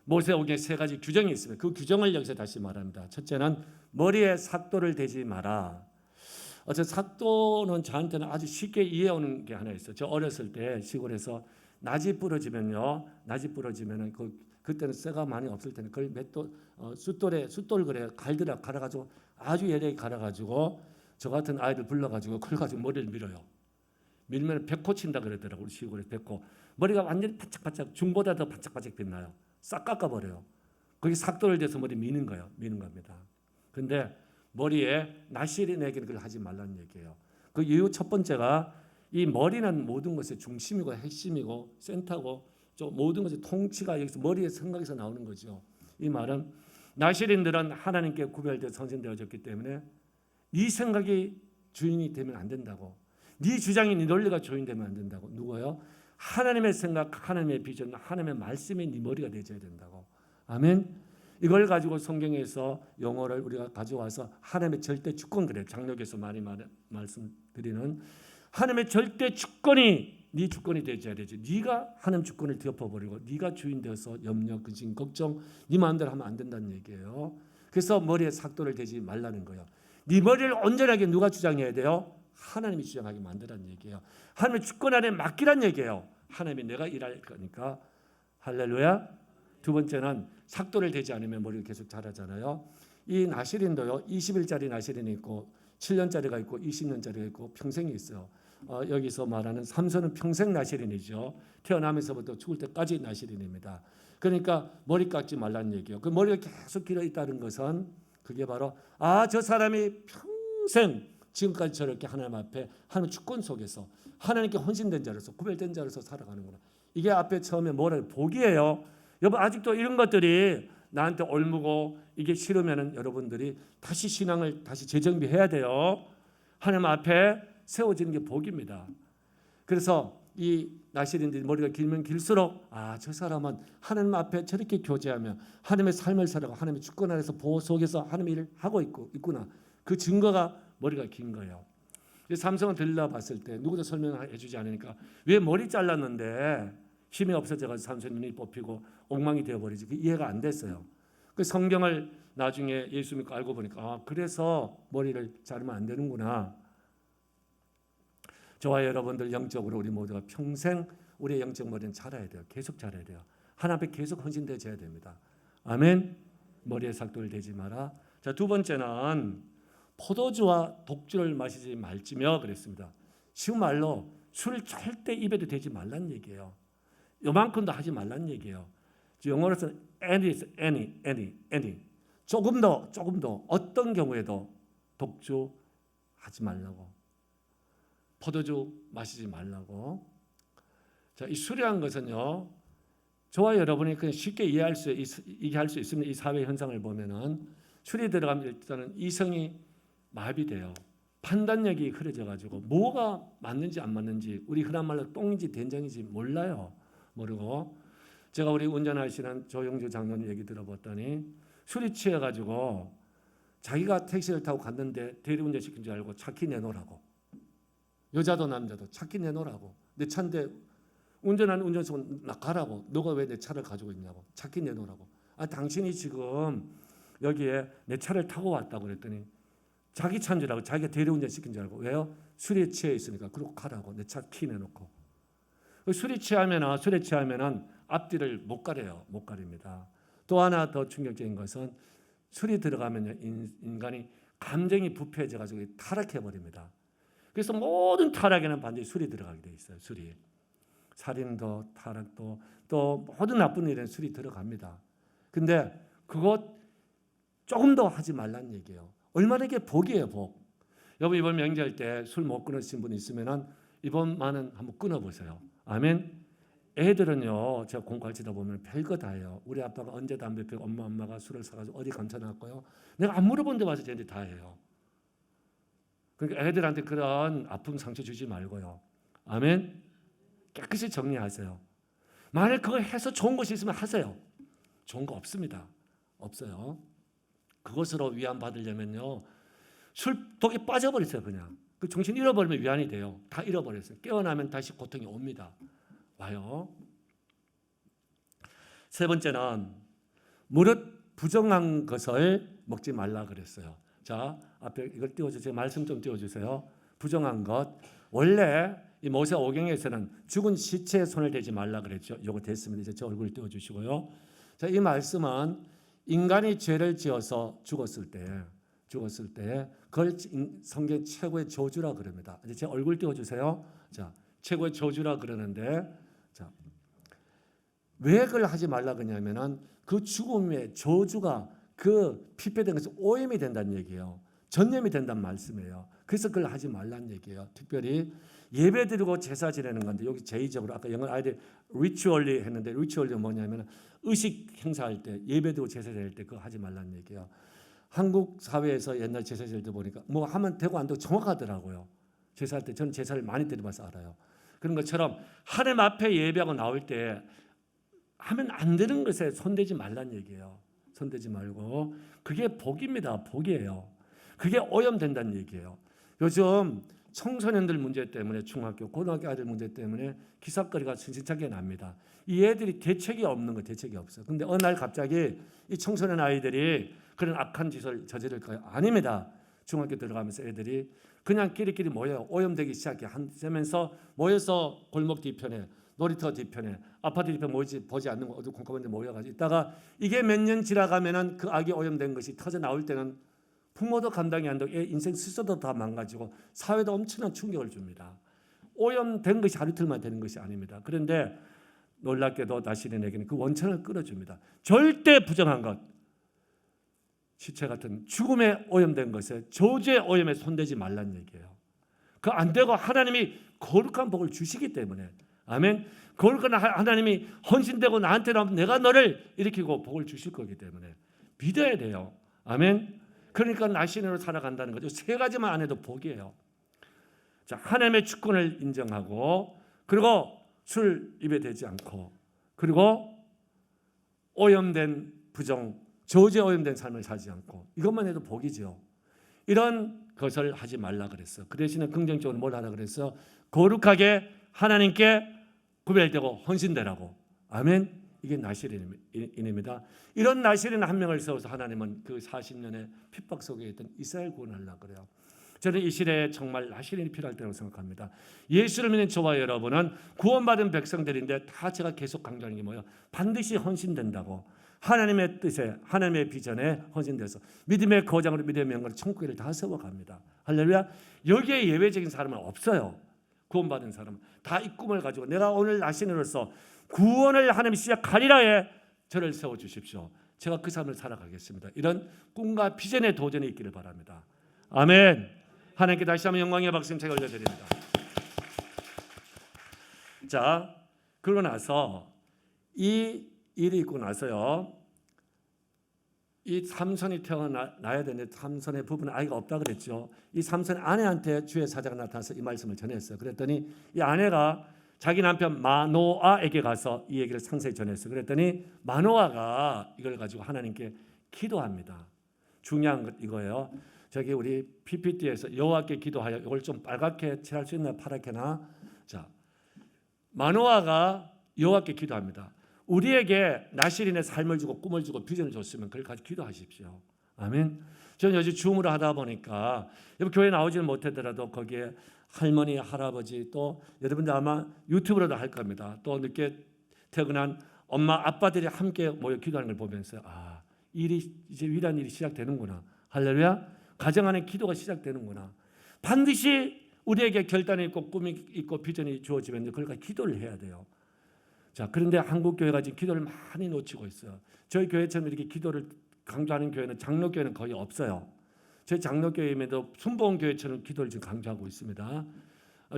모세오경에 세 가지 규정이 있습니다. 그 규정을 여기서 다시 말합니다. 첫째는 머리에 삭도를 대지 마라. 삭도는 저한테는 아주 쉽게 이해오는 게 하나 있어요. 저 어렸을 때 시골에서 나지 부러지면요. 나지 부러지면은 그때는 쇠가 많이 없을 때는 그걸 숫돌 그래 갈아가지고 아주 예리하게 갈아가지고 저 같은 아이들 불러가지고 그걸 가지고 머리를 밀어요. 밀면 백호 친다 그러더라고. 우리 시골에 백호. 머리가 완전히 바짝바짝 중보다 더 바짝바짝 빛나요. 싹 깎아버려요. 거기 삭도를 대서 머리 미는 거예요. 미는 겁니다. 근데 머리에 나시린에게는 그걸 하지 말라는 얘기예요. 그 이유 첫 번째가 이 머리는 모든 것의 중심이고 핵심이고 센터고 모든 것의 통치가 여기서 머리의 생각에서 나오는 거죠. 이 말은 나시린들은 하나님께 구별되어 선생되어졌기 때문에 네 생각이 주인이 되면 안 된다고. 네 주장이 네 논리가 주인되면 안 된다고. 누구요? 하나님의 생각, 하나님의 비전, 하나님의 말씀이 네 머리가 되어야 된다고. 아멘. 이걸 가지고 성경에서 용어를 우리가 가져와서 하나님의 절대 주권 그래요. 장로교에서 많이 말씀드리는 하나님의 절대 주권이 네 주권이 되어야 되지. 네가 하나님 주권을 뒤엎어버리고 네가 주인 되어서 염려, 근심, 걱정 네 마음대로 하면 안 된다는 얘기예요. 그래서 머리에 삭도를 대지 말라는 거예요. 네 머리를 온전하게 누가 주장해야 돼요? 하나님이 주장하게 만들라는 얘기예요. 하나님의 주권 안에 맡기란 얘기예요. 하나님이 내가 일할 거니까. 할렐루야. 두 번째는 삭도를 대지 않으면 머리가 계속 자라잖아요. 이 나시린도요. 20일짜리 나시린이 있고 7년짜리가 있고 20년짜리가 있고 평생이 있어요. 여기서 말하는 삼손은 평생 나시린이죠. 태어나면서부터 죽을 때까지 나시린입니다. 그러니까 머리 깎지 말라는 얘기예요. 그 머리가 계속 길어 있다는 것은 그게 바로 저 사람이 평생 지금까지 저렇게 하나님 앞에 하나님 주권 속에서 하나님께 헌신된 자로서 구별된 자로서 살아가는구나. 이게 앞에 처음에 뭐라고 복이에요. 여러분 아직도 이런 것들이 나한테 옮고 이게 싫으면은 여러분들이 다시 신앙을 다시 재정비해야 돼요. 하나님 앞에 세워지는 게 복입니다. 그래서 이 나실인들이 머리가 길면 길수록 저 사람은 하나님 앞에 저렇게 교제하며 하나님의 삶을 살아가고 하나님의 주권 아래서 보호 속에서 하나님의 일을 하고 있구나. 그 증거가 머리가 긴 거예요. 삼성은 들러 봤을 때 누구도 설명해 주지 않으니까 왜 머리 잘랐는데 힘이 없어져가지고 삼성 눈이 뽑히고 엉망이 되어버리지. 그 이해가 안 됐어요. 그 성경을 나중에 예수 믿고 알고 보니까 그래서 머리를 자르면 안 되는구나. 저와 여러분들 영적으로 우리 모두가 평생 우리의 영적 머리는 자라야 돼요. 계속 자라야 돼요. 하나님 앞에 계속 헌신되어져야 됩니다. 아멘. 머리에 삭도를 대지 마라. 자, 두 번째는 포도주와 독주를 마시지 말지며 그랬습니다. 쉬운 말로 술 절대 입에도 대지 말란 얘기예요. 요만큼도 하지 말란 얘기예요. 영어로서는 any. 조금 더 어떤 경우에도 독주 하지 말라고. 포도주 마시지 말라고. 자, 이 술이란 것은요, 저와 여러분이 그냥 쉽게 이해할 수 있습니다. 이 사회 현상을 보면은 술이 들어가면 일단은 이성이 마비돼요. 판단력이 흐려져가지고 뭐가 맞는지 안 맞는지, 우리 흔한 말로 똥인지 된장인지 몰라요. 모르고. 제가 우리 운전하시는 조영주 장로님 얘기 들어봤더니 술이 취해가지고 자기가 택시를 타고 갔는데 대리운전 시킨 줄 알고 차키 내놓으라고. 여자도 남자도 차키 내놓으라고. 내 차인데 운전하는 운전수는 가라고. 너가 왜 내 차를 가지고 있냐고. 차키 내놓으라고. 당신이 지금 여기에 내 차를 타고 왔다고 그랬더니 자기 차인 줄 알고 자기가 대리운전 시킨 줄 알고. 왜요? 술에 취해 있으니까. 그러고 가라고. 내 차 키 내놓고. 술에 취하면은 앞뒤를 못 가려요. 못 가립니다. 또 하나 더 충격적인 것은 술이 들어가면 인간이 감정이 부패해져가지고 타락해 버립니다. 그래서 모든 타락에는 반드시 술이 들어가게 돼 있어요. 술이. 살인도 타락도 또 모든 나쁜 일에는 술이 들어갑니다. 근데 그것 조금 더 하지 말란 얘기예요. 얼마나 이게 복이에요, 복. 여러분 이번 명절 때 술 못 끊으신 분 있으면은 이번만은 한번 끊어보세요. 아멘. 애들은요, 제가 공부할지다 보면 별거 다 해요. 우리 아빠가 언제 담배 피우고 엄마가 술을 사가지고 어디 감춰놨고요. 내가 안 물어본 데 와서 쟤네들 다 해요. 그러니까 애들한테 그런 아픔 상처 주지 말고요. 아멘. 깨끗이 정리하세요. 만약 그거 해서 좋은 것이 있으면 하세요. 좋은 거 없습니다. 없어요. 그것으로 위안 받으려면요, 술독에 빠져버리세요. 그냥 그 정신 잃어버리면 위안이 돼요. 다 잃어버렸어요. 깨어나면 다시 고통이 옵니다. 와요. 세 번째는 무릇 부정한 것을 먹지 말라 그랬어요. 자, 앞에 이걸 띄워주세요. 말씀 좀 띄워주세요. 부정한 것. 원래 이 모세 오경에서는 죽은 시체에 손을 대지 말라 그랬죠. 이거 됐습니다. 이제 제 얼굴 띄워주시고요. 자, 이 말씀은 인간이 죄를 지어서 죽었을 때 그걸 성경 최고의 저주라 그럽니다. 이제 제 얼굴 띄워주세요. 자, 최고의 저주라 그러는데, 자, 왜 그걸 하지 말라 그러냐면은 그 죽음의 저주가 그 피폐된 것이 오염이 된다는 얘기예요. 전염이 된다는 말씀이에요. 그래서 그걸 하지 말라는 얘기예요. 특별히 예배 드리고 제사 지내는 건데, 여기 제의적으로 아까 영어 아이들 ritually 했는데, ritual이 뭐냐면 의식 행사할 때, 예배 드리고 제사 지낼 때 그거 하지 말라는 얘기예요. 한국 사회에서 옛날 제사 지낼 때 보니까 뭐 하면 되고 안 되고 정확하더라고요. 제사할 때 저는 제사를 많이 드려봐서 알아요. 그런 것처럼 하나님 앞에 예배하고 나올 때 하면 안 되는 것에 손대지 말란 얘기예요. 손대지 말고. 그게 복입니다. 복이에요. 그게 오염된다는 얘기예요. 요즘 청소년들 문제 때문에, 중학교, 고등학교 아이들 문제 때문에 기사거리가 신신찮게 납니다. 이 애들이 대책이 없는 거, 대책이 없어요. 근데 어느 날 갑자기 이 청소년 아이들이 그런 악한 짓을 저지를까요? 아닙니다. 중학교 들어가면서 애들이 그냥 끼리끼리 모여요. 오염되기 시작하면서 모여서 골목 뒤편에, 놀이터 뒤편에, 아파트 뒤편에 보지 않는 어두 콩고만 데 모여가지고 있다가 이게 몇 년 지나가면은 그 악이 오염된 것이 터져 나올 때는 부모도 감당이 안 되고 인생 스스로도 다 망가지고 사회도 엄청난 충격을 줍니다. 오염된 것이 하루 이틀만 되는 것이 아닙니다. 그런데 놀랍게도 나시린에게는 그 원천을 끌어줍니다. 절대 부정한 것, 시체 같은 죽음에 오염된 것에, 저주의 오염에 손대지 말란 얘기예요. 그 안 되고 하나님이 거룩한 복을 주시기 때문에, 아멘. 거룩한 하나님이 헌신되고 나한테 나오면 내가 너를 일으키고 복을 주실 거기 때문에 믿어야 돼요. 아멘. 그러니까 나신으로 살아간다는 거죠. 세 가지만 안 해도 복이에요. 자, 하나님의 주권을 인정하고 그리고 술 입에 대지 않고, 그리고 오염된 부정, 저주에 오염된 삶을 살지 않고, 이것만 해도 복이죠. 이런 것을 하지 말라 그랬어. 그 대신에 긍정적으로 뭘 하라 그랬어? 거룩하게 하나님께 구별되고 헌신되라고. 아멘. 이게 나실인입니다. 이런 나실인 한 명을 세워서 하나님은 그 40년의 핍박 속에 있던 이스라엘 구원하려고 그래요. 저는 이 시대에 정말 나실인이 필요할 때라고 생각합니다. 예수를 믿는 저와 여러분은 구원받은 백성들인데 다 제가 계속 강조하는 게 뭐예요? 반드시 헌신된다고. 하나님의 뜻에, 하나님의 비전에 헌신돼서 믿음의 거장으로 믿음의 명령으로 천국을 다 세워갑니다. 할렐루야. 여기에 예외적인 사람은 없어요. 구원받은 사람은 다 이 꿈을 가지고 내가 오늘 나신으로서 구원을 하나님이 시작하리라에 저를 세워주십시오. 제가 그 삶을 살아가겠습니다. 이런 꿈과 비전의 도전이 있기를 바랍니다. 아멘. 하나님께 다시 한번 영광의 박수님 제가 올려드립니다. 자, 그러고 나서 이 일이 있고 나서요, 이 삼손이 태어나야 되는데 삼손의 부부는 아이가 없다 그랬죠. 이 삼손의 아내한테 주의 사자가 나타나서 이 말씀을 전했어요. 그랬더니 이 아내가 자기 남편 마노아에게 가서 이 얘기를 상세히 전했어요. 그랬더니 마노아가 이걸 가지고 하나님께 기도합니다. 중요한 것 이거예요. 저기 우리 PPT에서 여호와께 기도하여, 이걸 좀 빨갛게 칠할 수 있나 파랗게나. 자, 마노아가 여호와께 기도합니다. 우리에게 나실인의 삶을 주고 꿈을 주고 비전을 줬으면 그걸 가지고 기도하십시오. 아멘. 저는 요즘 줌으로 하다 보니까 여러분 교회 나오지는 못하더라도 거기에 할머니, 할아버지, 또 여러분들 아마 유튜브로도 할 겁니다. 또 늦게 퇴근한 엄마, 아빠들이 함께 모여 기도하는 걸 보면서 아, 일이 이제 위대한 일이 시작되는구나. 할렐루야. 가정 안에 기도가 시작되는구나. 반드시 우리에게 결단이 있고 꿈이 있고 비전이 주어지면 그걸 가지고 기도를 해야 돼요. 자, 그런데 한국 교회가 지금 기도를 많이 놓치고 있어요. 저희 교회처럼 이렇게 기도를 강조하는 교회는 장로교회는 거의 없어요. 저희 장로교회임에도 순복음교회처럼 기도를 지금 강조하고 있습니다.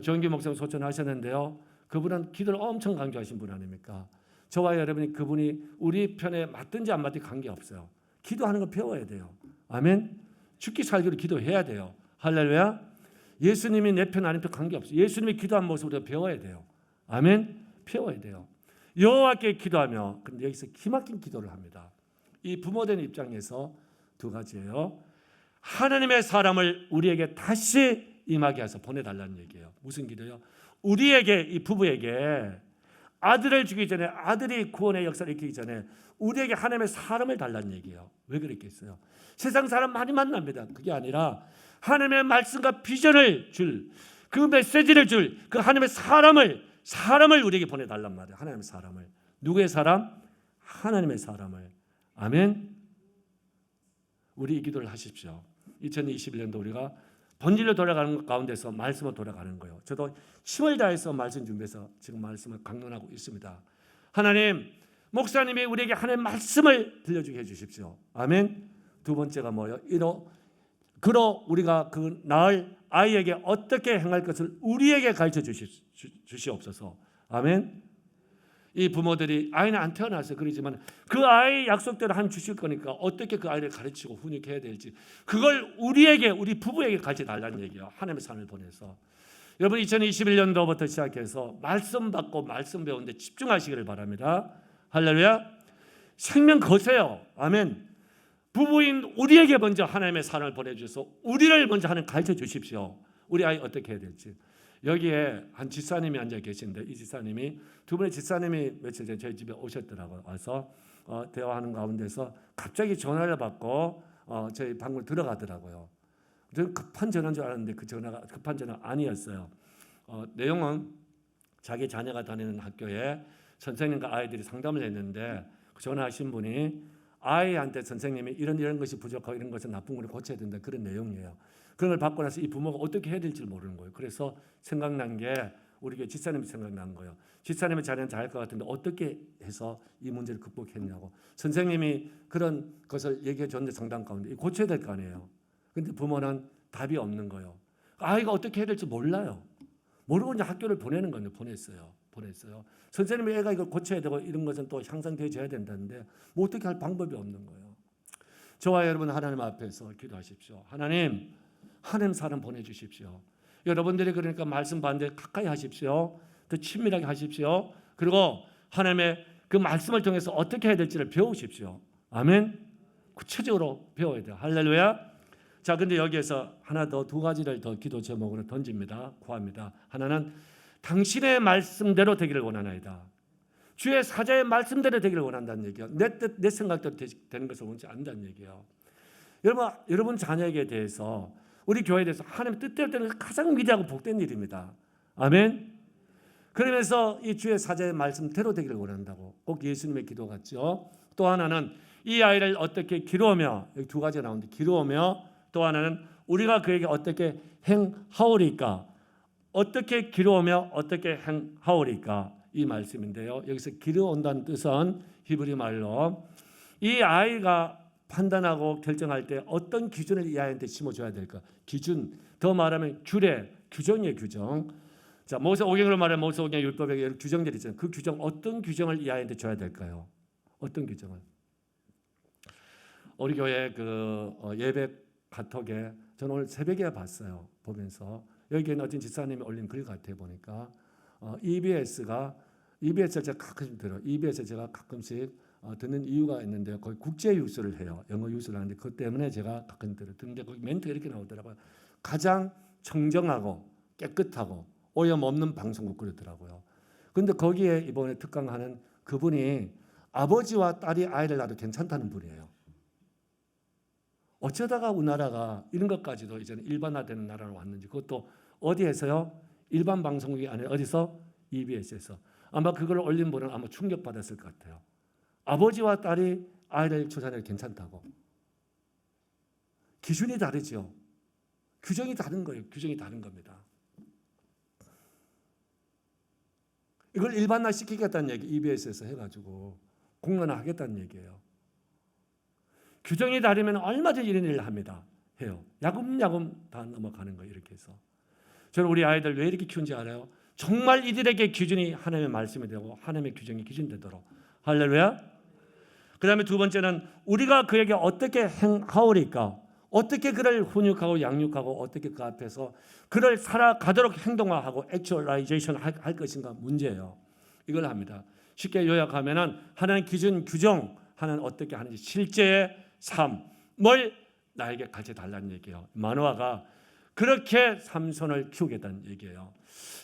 조영기 목사님 소천하셨는데요. 그분은 기도를 엄청 강조하신 분 아닙니까? 저와 여러분이 그분이 우리 편에 맞든지 안 맞든지 관계없어요. 기도하는 거 배워야 돼요. 아멘. 죽기 살기로 기도해야 돼요. 할렐루야. 예수님이 내 편 아닌 편 관계없어요. 예수님이 기도한 모습을 우리가 배워야 돼요. 아멘. 배워야 돼요. 여호와께 기도하며, 근데 여기서 기막힌 기도를 합니다. 이 부모된 입장에서 두 가지예요. 하나님의 사람을 우리에게 다시 임하게 해서 보내달라는 얘기예요. 무슨 기도요? 우리에게, 이 부부에게 아들을 주기 전에, 아들이 구원의 역사를 일으키기 전에 우리에게 하나님의 사람을 달라는 얘기예요. 왜 그랬겠어요? 세상 사람 많이 만납니다. 그게 아니라 하나님의 말씀과 비전을 줄, 그 메시지를 줄 그 하나님의 사람을 우리에게 보내달란 말이에요. 하나님의 사람을. 누구의 사람? 하나님의 사람을. 아멘. 우리 이 기도를 하십시오. 2021년도 우리가 본질로 돌아가는 가운데서 말씀으로 돌아가는 거예요. 저도 힘을 다해서 말씀 준비해서 지금 말씀을 강론하고 있습니다. 하나님, 목사님이 우리에게 하나님의 말씀을 들려주게 해주십시오. 아멘. 두 번째가 뭐예요? 그로 우리가 그 낳을 아이에게 어떻게 행할 것을 우리에게 가르쳐 주시옵소서. 아멘. 이 부모들이 아이는 안 태어났어요. 그러지만 그 아이 약속대로 하나님 주실 거니까 어떻게 그 아이를 가르치고 훈육해야 될지 그걸 우리에게, 우리 부부에게 가르쳐 달라는 얘기예요. 하나님의 삶을 보내서. 여러분 2021년도부터 시작해서 말씀 받고 말씀 배우는데 집중하시기를 바랍니다. 할렐루야. 생명 거세요. 아멘. 부부인 우리에게 먼저 하나님의 사랑을 보내주셔서 우리를 먼저 하나님 가르쳐 주십시오. 우리 아이 어떻게 해야 될지. 여기에 한 집사님이 앉아 계신데 이 집사님이, 두 분의 집사님이 며칠 전에 저희 집에 오셨더라고요. 와서 대화하는 가운데서 갑자기 전화를 받고 저희 방으로 들어가더라고요. 저는 급한 전화인 줄 알았는데 그 전화가 급한 전화 아니었어요. 내용은 자기 자녀가 다니는 학교에 선생님과 아이들이 상담을 했는데 그 전화하신 분이 아이한테 선생님이 이런 것이 부족하고 이런 것은 나쁜 걸 고쳐야 된다, 그런 내용이에요. 그런 걸 받고 나서 이 부모가 어떻게 해야 될지 모르는 거예요. 그래서 생각난 게 우리 교회 집사님이 생각난 거예요. 집사님의 자녀는 잘할 것 같은데 어떻게 해서 이 문제를 극복했냐고. 선생님이 그런 것을 얘기해 줬는데 상담 가운데 고쳐야 될 거 아니에요. 근데 부모는 답이 없는 거예요. 아이가 어떻게 해야 될지 몰라요. 모르고 이제 학교를 보내는 건데 보냈어요. 선생님이 애가 이걸 고쳐야 되고 이런 것은 또 향상되어져야 된다는데 뭐 어떻게 할 방법이 없는 거예요. 저와 여러분 하나님 앞에서 기도하십시오. 하나님 사람 보내주십시오. 여러분들이 그러니까 말씀 받는데 가까이 하십시오. 더 친밀하게 하십시오. 그리고 하나님의 그 말씀을 통해서 어떻게 해야 될지를 배우십시오. 아멘. 구체적으로 배워야 돼요. 할렐루야. 자, 근데 여기에서 하나 더, 두 가지를 더 기도 제목으로 던집니다. 구합니다. 하나는 당신의 말씀대로 되기를 원하나이다. 주의 사자의 말씀대로 되기를 원한다는 얘기예요. 내 뜻, 내 생각대로 되는 것을 원치 않는다는 얘기예요. 여러분 자녀에게 대해서, 우리 교회에 대해서 하나님의 뜻대로 되는 것이 가장 위대하고 복된 일입니다. 아멘. 그러면서 이 주의 사자의 말씀대로 되기를 원한다고, 꼭 예수님의 기도 같죠. 또 하나는 이 아이를 어떻게 기르며, 여기 두 가지가 나오는데, 기르며, 또 하나는 우리가 그에게 어떻게 행하오리까, 어떻게 기르며 어떻게 행하오리까, 이 말씀인데요. 여기서 기르온다는 뜻은 히브리 말로 이 아이가 판단하고 결정할 때 어떤 기준을 이 아이한테 심어줘야 될까? 기준, 더 말하면 규례, 규정이에요. 규정. 자, 모세오경으로 말하면 모세오경 율법에 여러 규정들이 있잖아요. 그 규정, 어떤 규정을 이 아이한테 줘야 될까요? 어떤 규정을? 우리 교회 그 예배 카톡에 저는 오늘 새벽에 봤어요. 보면서 여기에는 어떤 집사님이 올린 글 같아 보니까 EBS를 제가 가끔씩 들어요. EBS 제가 가끔씩 듣는 이유가 있는데요. 거기 국제 유수를 해요. 영어 유수를 하는데 그것 때문에 제가 가끔 듣는데 거기 멘트가 이렇게 나오더라고요. 가장 청정하고 깨끗하고 오염 없는 방송국 그러더라고요. 그런데 거기에 이번에 특강하는 그분이 아버지와 딸이 아이를 낳아도 괜찮다는 분이에요. 어쩌다가 우리나라가 이런 것까지도 이제는 일반화되는 나라로 왔는지, 그것도 어디에서요? 일반 방송국이 아니라 어디서? EBS에서. 아마 그걸 올린 분은 아마 충격받았을 것 같아요. 아버지와 딸이 아이를 출산해도 괜찮다고. 기준이 다르죠. 규정이 다른 거예요. 규정이 다른 겁니다. 이걸 일반화 시키겠다는 얘기, EBS에서 해가지고 공론화하겠다는 얘기예요. 규정이 다르면 얼마든지 이런 일을 합니다. 해요. 야금야금 다 넘어가는 거예요. 이렇게 해서. 저는 우리 아이들 왜 이렇게 키운지 알아요? 정말 이들에게 기준이 하나님의 말씀이 되고 하나님의 규정이 기준 되도록. 할렐루야. 그 다음에 두 번째는 우리가 그에게 어떻게 행하오리까, 어떻게 그를 훈육하고 양육하고 어떻게 그 앞에서 그를 살아가도록 행동화하고 액츄얼라이제이션 할 것인가 문제예요. 이걸 합니다. 쉽게 요약하면은 하나는 기준, 규정, 하나는 어떻게 하는지 실제의 삶을 나에게 가르쳐 달라는 얘기예요. 마노아가 그렇게 삼손을 키우겠다는 얘기예요.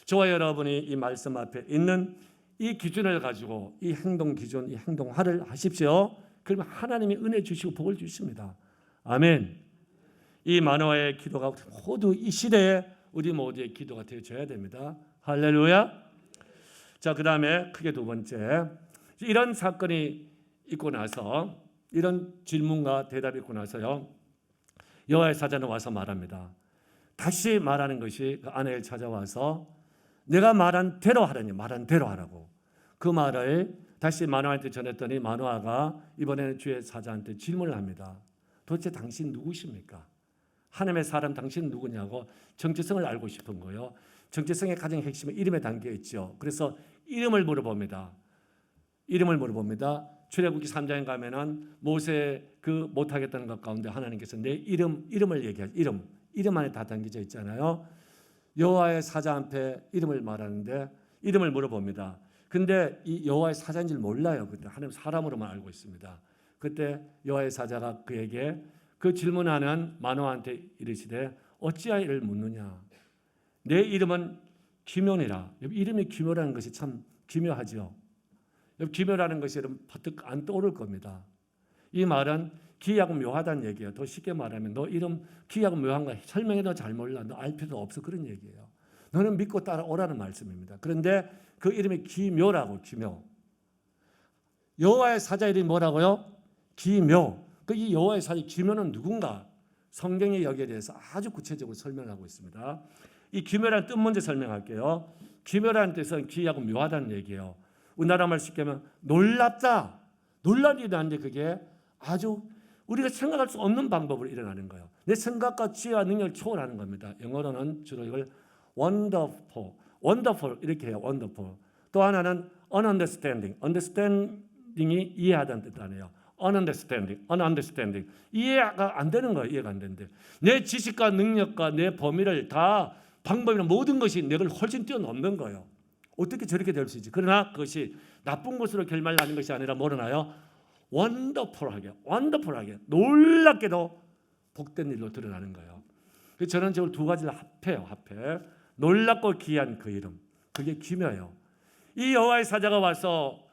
저와 여러분이 이 말씀 앞에 있는 이 기준을 가지고 이 행동 기준, 이 행동화를 하십시오. 그러면 하나님이 은혜 주시고 복을 주십니다. 아멘. 이 마노아의 기도가 모두 이 시대에 우리 모두의 기도가 되어져야 됩니다. 할렐루야. 자, 그 다음에 크게 두 번째, 이런 사건이 있고 나서, 이런 질문과 대답이 있고 나서요, 여호와의 사자는 와서 말합니다. 다시 말하는 것이 그 아내를 찾아와서 내가 말한 대로 하라니, 말한 대로 하라고. 그 말을 다시 마노아한테 전했더니 마노아가 이번에는 주의 사자한테 질문을 합니다. 도대체 당신 누구십니까? 하나님의 사람 당신은 누구냐고 정체성을 알고 싶은 거예요. 정체성의 가장 핵심은 이름에 담겨 있죠. 그래서 이름을 물어봅니다. 이름을 물어봅니다. 출애굽기 3장에 가면은 모세 그 못하겠다는 것 가운데 하나님께서 내 이름을 얘기하죠. 이름 안에 다 담겨져 있잖아요. 여호와의 사자 앞에 이름을 말하는데 이름을 물어봅니다. 근데 이 여호와의 사자인 줄 몰라요. 그때 하나님 사람으로만 알고 있습니다. 그때 여호와의 사자가 그에게 그 질문하는 마노아한테 이르시되 어찌하여 이를 묻느냐. 내 이름은 기묘니라. 이름이 기묘라는 것이 참 기묘하죠. 기묘라는 것이 여러분 퍼뜩 안 떠오를 겁니다. 이 말은 기이하고 묘하다는 얘기예요. 더 쉽게 말하면 너 이름 기이하고 묘한 거 설명해도 잘 몰라. 너 알 필요도 없어. 그런 얘기예요. 너는 믿고 따라오라는 말씀입니다. 그런데 그 이름이 기묘라고. 기묘. 여호와의 사자 이름이 뭐라고요? 기묘. 이 여호와의 사자 기묘는 누군가? 성경이 여기에 대해서 아주 구체적으로 설명하고 있습니다. 이 기묘라는 뜻 먼저 설명할게요. 기묘라는 뜻은 기이하고 묘하다는 얘기예요. 우리나라 말 쉽게 하면 놀랍다. 놀랄 일이 나는데 그게 아주 우리가 생각할 수 없는 방법으로 일어나는 거예요. 내 생각과 지혜와 능력을 초월하는 겁니다. 영어로는 주로 이걸 wonderful 이렇게 해요. wonderful. 또 하나는 understanding이 이해하다는 뜻 아니에요. ununderstanding. 이해가 안 되는 거예요. 이해가 안 되는데 내 지식과 능력과 내 범위를 다 방법이나 모든 것이 내걸 훨씬 뛰어넘는 거예요. 어떻게 저렇게 될 수 있지? 그러나 그것이 나쁜 것으로 결말나는 것이 아니라 뭐라나요? 원더풀하게 놀랍게도 복된 일로 드러나는 거예요. 그래서 저는 저걸 두 가지를 합해요. 놀랍고 귀한 그 이름, 그게 기묘해요. 이 여호와의 사자가 와서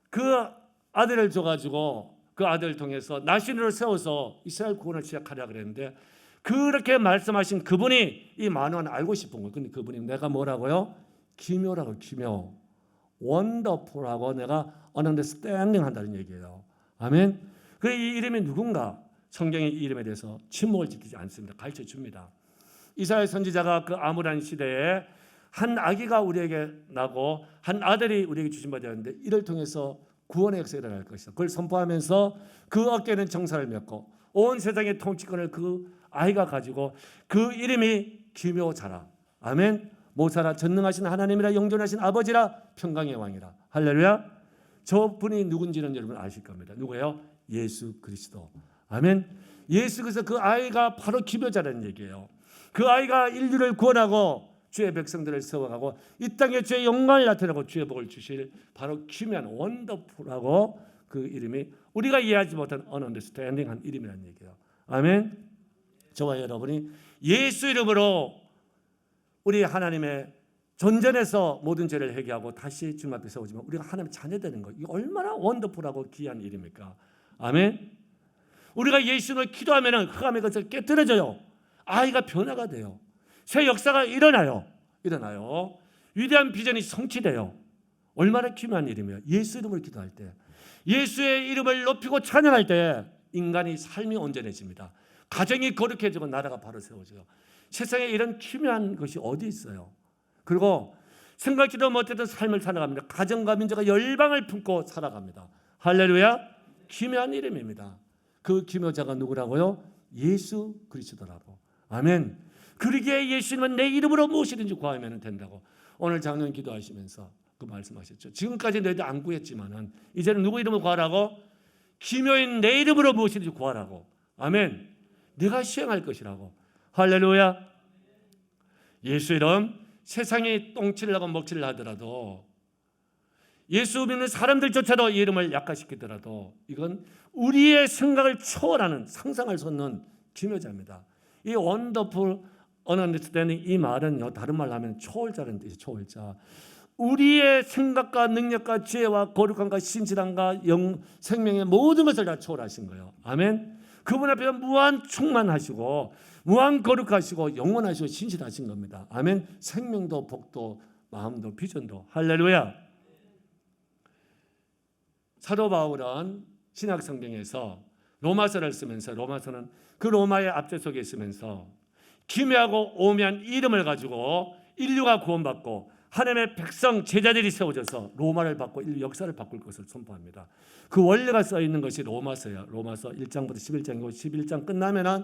그 아들을 줘가지고 그 아들을 통해서 나신으로 세워서 이스라엘 구원을 시작하려 그랬는데, 그렇게 말씀하신 그분이 이 만화는 알고 싶은 거예요. 근데 그분이 내가 뭐라고요? 기묘라고, 기묘, 원더풀하고 내가 언더스탠딩 한다는 얘기예요. 아멘. 그 이 이름이 누군가? 성경의 이 이름에 대해서 침묵을 지키지 않습니다. 가르쳐 줍니다. 이사야 선지자가 그 암울한 시대에 한 아기가 우리에게 나고 한 아들이 우리에게 주신 바 되었는데 이를 통해서 구원의 역사가 일어날 것이다. 그걸 선포하면서 그 어깨는 정사를 맺고 온 세상의 통치권을 그 아이가 가지고 그 이름이 기묘자라. 아멘. 모사라, 전능하신 하나님이라, 영존하신 아버지라, 평강의 왕이라. 할렐루야. 저분이 누군지는 여러분 아실 겁니다. 누구예요? 예수 그리스도. 아멘. 예수 그리스도, 그 아이가 바로 기묘자라는 얘기예요. 그 아이가 인류를 구원하고 주의 백성들을 세워가고 이 땅에 주의 영광을 나타내고 주의 복을 주실 바로 기묘한 원더풀하고 그 이름이 우리가 이해하지 못한 언언더스탠딩한 이름이라는 얘기예요. 아멘. 저와 여러분이 예수 이름으로 우리 하나님의 전전에서 모든 죄를 회개하고 다시 주님 앞에 세우지만 우리가 하나님의 자녀 되는 거, 이게 얼마나 원더풀하고 귀한 일입니까? 아멘. 우리가 예수님을 기도하면 흑암의 것을 깨뜨려져요. 아이가 변화가 돼요. 새 역사가 일어나요. 위대한 비전이 성취돼요. 얼마나 기묘한 일이며, 예수 이름을 기도할 때, 예수의 이름을 높이고 찬양할 때 인간이 삶이 온전해집니다. 가정이 거룩해지고 나라가 바로 세워져요. 세상에 이런 기묘한 것이 어디 있어요? 그리고 생각지도 못했던 삶을 살아갑니다. 가정과 민족과 열방을 품고 살아갑니다. 할렐루야. 기묘한 이름입니다. 그 기묘자가 누구라고요? 예수 그리스도라고. 아멘. 그러기에 예수님은 내 이름으로 무엇이든지 구하면 된다고 오늘 작년 기도하시면서 그 말씀하셨죠. 지금까지 너희들 안 구했지만은 이제는 누구 이름을 구하라고? 기묘인 내 이름으로 무엇이든지 구하라고. 아멘. 내가 시행할 것이라고. 할렐루야. 예수 이름, 세상이 똥칠을 하고 먹칠을 하더라도, 예수 믿는 사람들조차도 이 이름을 약화시키더라도 이건 우리의 생각을 초월하는, 상상할 수 없는 기묘자입니다. 이 원더풀 언언더스탠딩, 이 말은요, 다른 말로 하면 초월자라는 뜻이에요. 초월자. 우리의 생각과 능력과 지혜와 거룩함과 신실함과 생명의 모든 것을 다 초월하신 거예요. 아멘. 그분 앞에서 무한 충만하시고 무한 거룩하시고 영원하시고 신실하신 겁니다. 아멘. 생명도 복도 마음도 비전도. 할렐루야. 사도 바울은 신약 성경에서 로마서를 쓰면서, 로마서는 그 로마의 압제 속에 있으면서 기묘하고 오묘한 이름을 가지고 인류가 구원받고 하나님의 백성 제자들이 세워져서 로마를 바꿔 인류 역사를 바꿀 것을 선포합니다. 그 원리가 써 있는 것이 로마서예요. 로마서 1장부터 11장이고 11장 끝나면은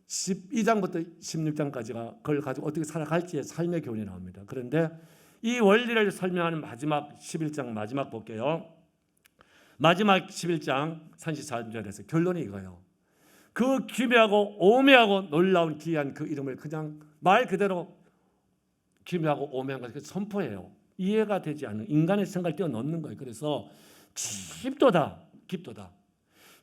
12장부터 16장까지가 그걸 가지고 어떻게 살아갈지의 삶의 교훈이 나옵니다. 그런데 이 원리를 설명하는 마지막 11장 마지막 볼게요. 마지막 11장 34절에서 결론이 이거예요. 그 기묘하고 오묘하고 놀라운 귀한 그 이름을 그냥 말 그대로 기묘하고 오묘한 것을 선포해요. 이해가 되지 않는 인간의 생각을 뛰어넘는 거예요. 그래서 깊도다.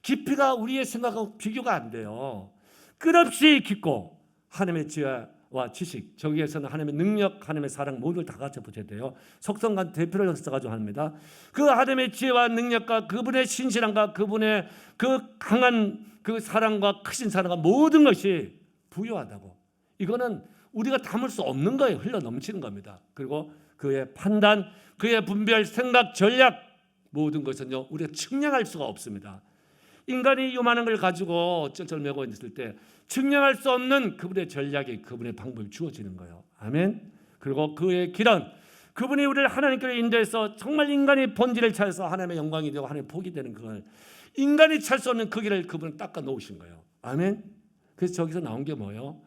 깊이가 우리의 생각하고 비교가 안 돼요. 끝없이 깊고 하나님의 지혜와 지식, 저기에서는 하나님의 능력, 하나님의 사랑 모두를 다 갖춰 보셔야 돼요. 속성과 대표를 써가지고 합니다. 그 하나님의 지혜와 능력과 그분의 신실함과 그분의 그 강한 그 사랑과 크신 사랑과 모든 것이 부유하다고. 이거는 우리가 담을 수 없는 거예요. 흘러 넘치는 겁니다. 그리고 그의 판단, 그의 분별, 생각, 전략 모든 것은요 우리가 측량할 수가 없습니다. 인간이 요만한 걸 가지고 쩔쩔매고 있을 때 측량할 수 없는 그분의 전략이, 그분의 방법이 주어지는 거예요. 아멘. 그리고 그의 길은 그분이 우리를 하나님께로 인도해서 정말 인간의 본질을 찾아서 하나님의 영광이 되고 하나님의 복이 되는 그걸 인간이 찾을 수 없는 그 길을 그분은 닦아 놓으신 거예요. 아멘. 그래서 저기서 나온 게 뭐예요?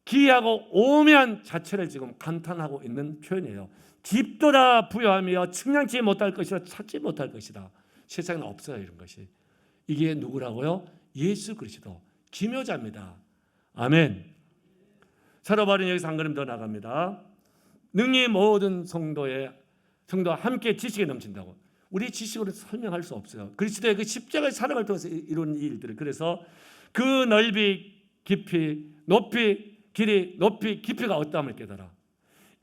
기이하고 오묘한 자체를 지금 감탄하고 있는 표현이에요. 깊도다 부여하며 측량치 못할 것이라 찾지 못할 것이다. 세상에는 없어요 이런 것이. 이게 누구라고요? 예수 그리스도 기묘자입니다. 아멘. 사도 바울은 여기서 한 걸음 더 나갑니다. 능히 모든 성도와 함께 지식에 넘친다고. 우리 지식으로 설명할 수 없어요. 그리스도의 그 십자가의 사랑을 통해서 이룬 이 일들을. 그래서 그 넓이, 깊이, 높이, 길이, 높이, 깊이가 어떠함을 깨달아.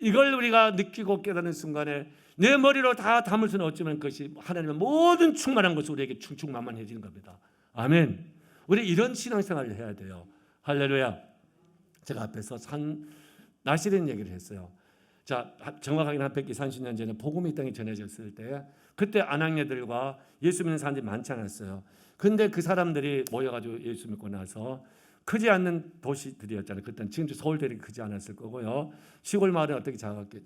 이걸 우리가 느끼고 깨닫는 순간에 내 머리로 다 담을 수는 없지만 그것이 하나님의 모든 충만한 것이 우리에게 충충만만해지는 겁니다. 아멘. 우리 이런 신앙생활을 해야 돼요. 할렐루야. 제가 앞에서 나시린 얘기를 했어요. 자, 정확하게는 한 130년 전에 복음이 이 땅에 전해졌을 때 그때 안악녀들과 예수 믿는 사람들이 많지 않았어요. 근데 그 사람들이 모여가지고 예수 믿고 나서 크지 않는 도시들이었잖아요. 그때는 지금 서울대리 크지 않았을 거고요. 시골 마을은 어떻게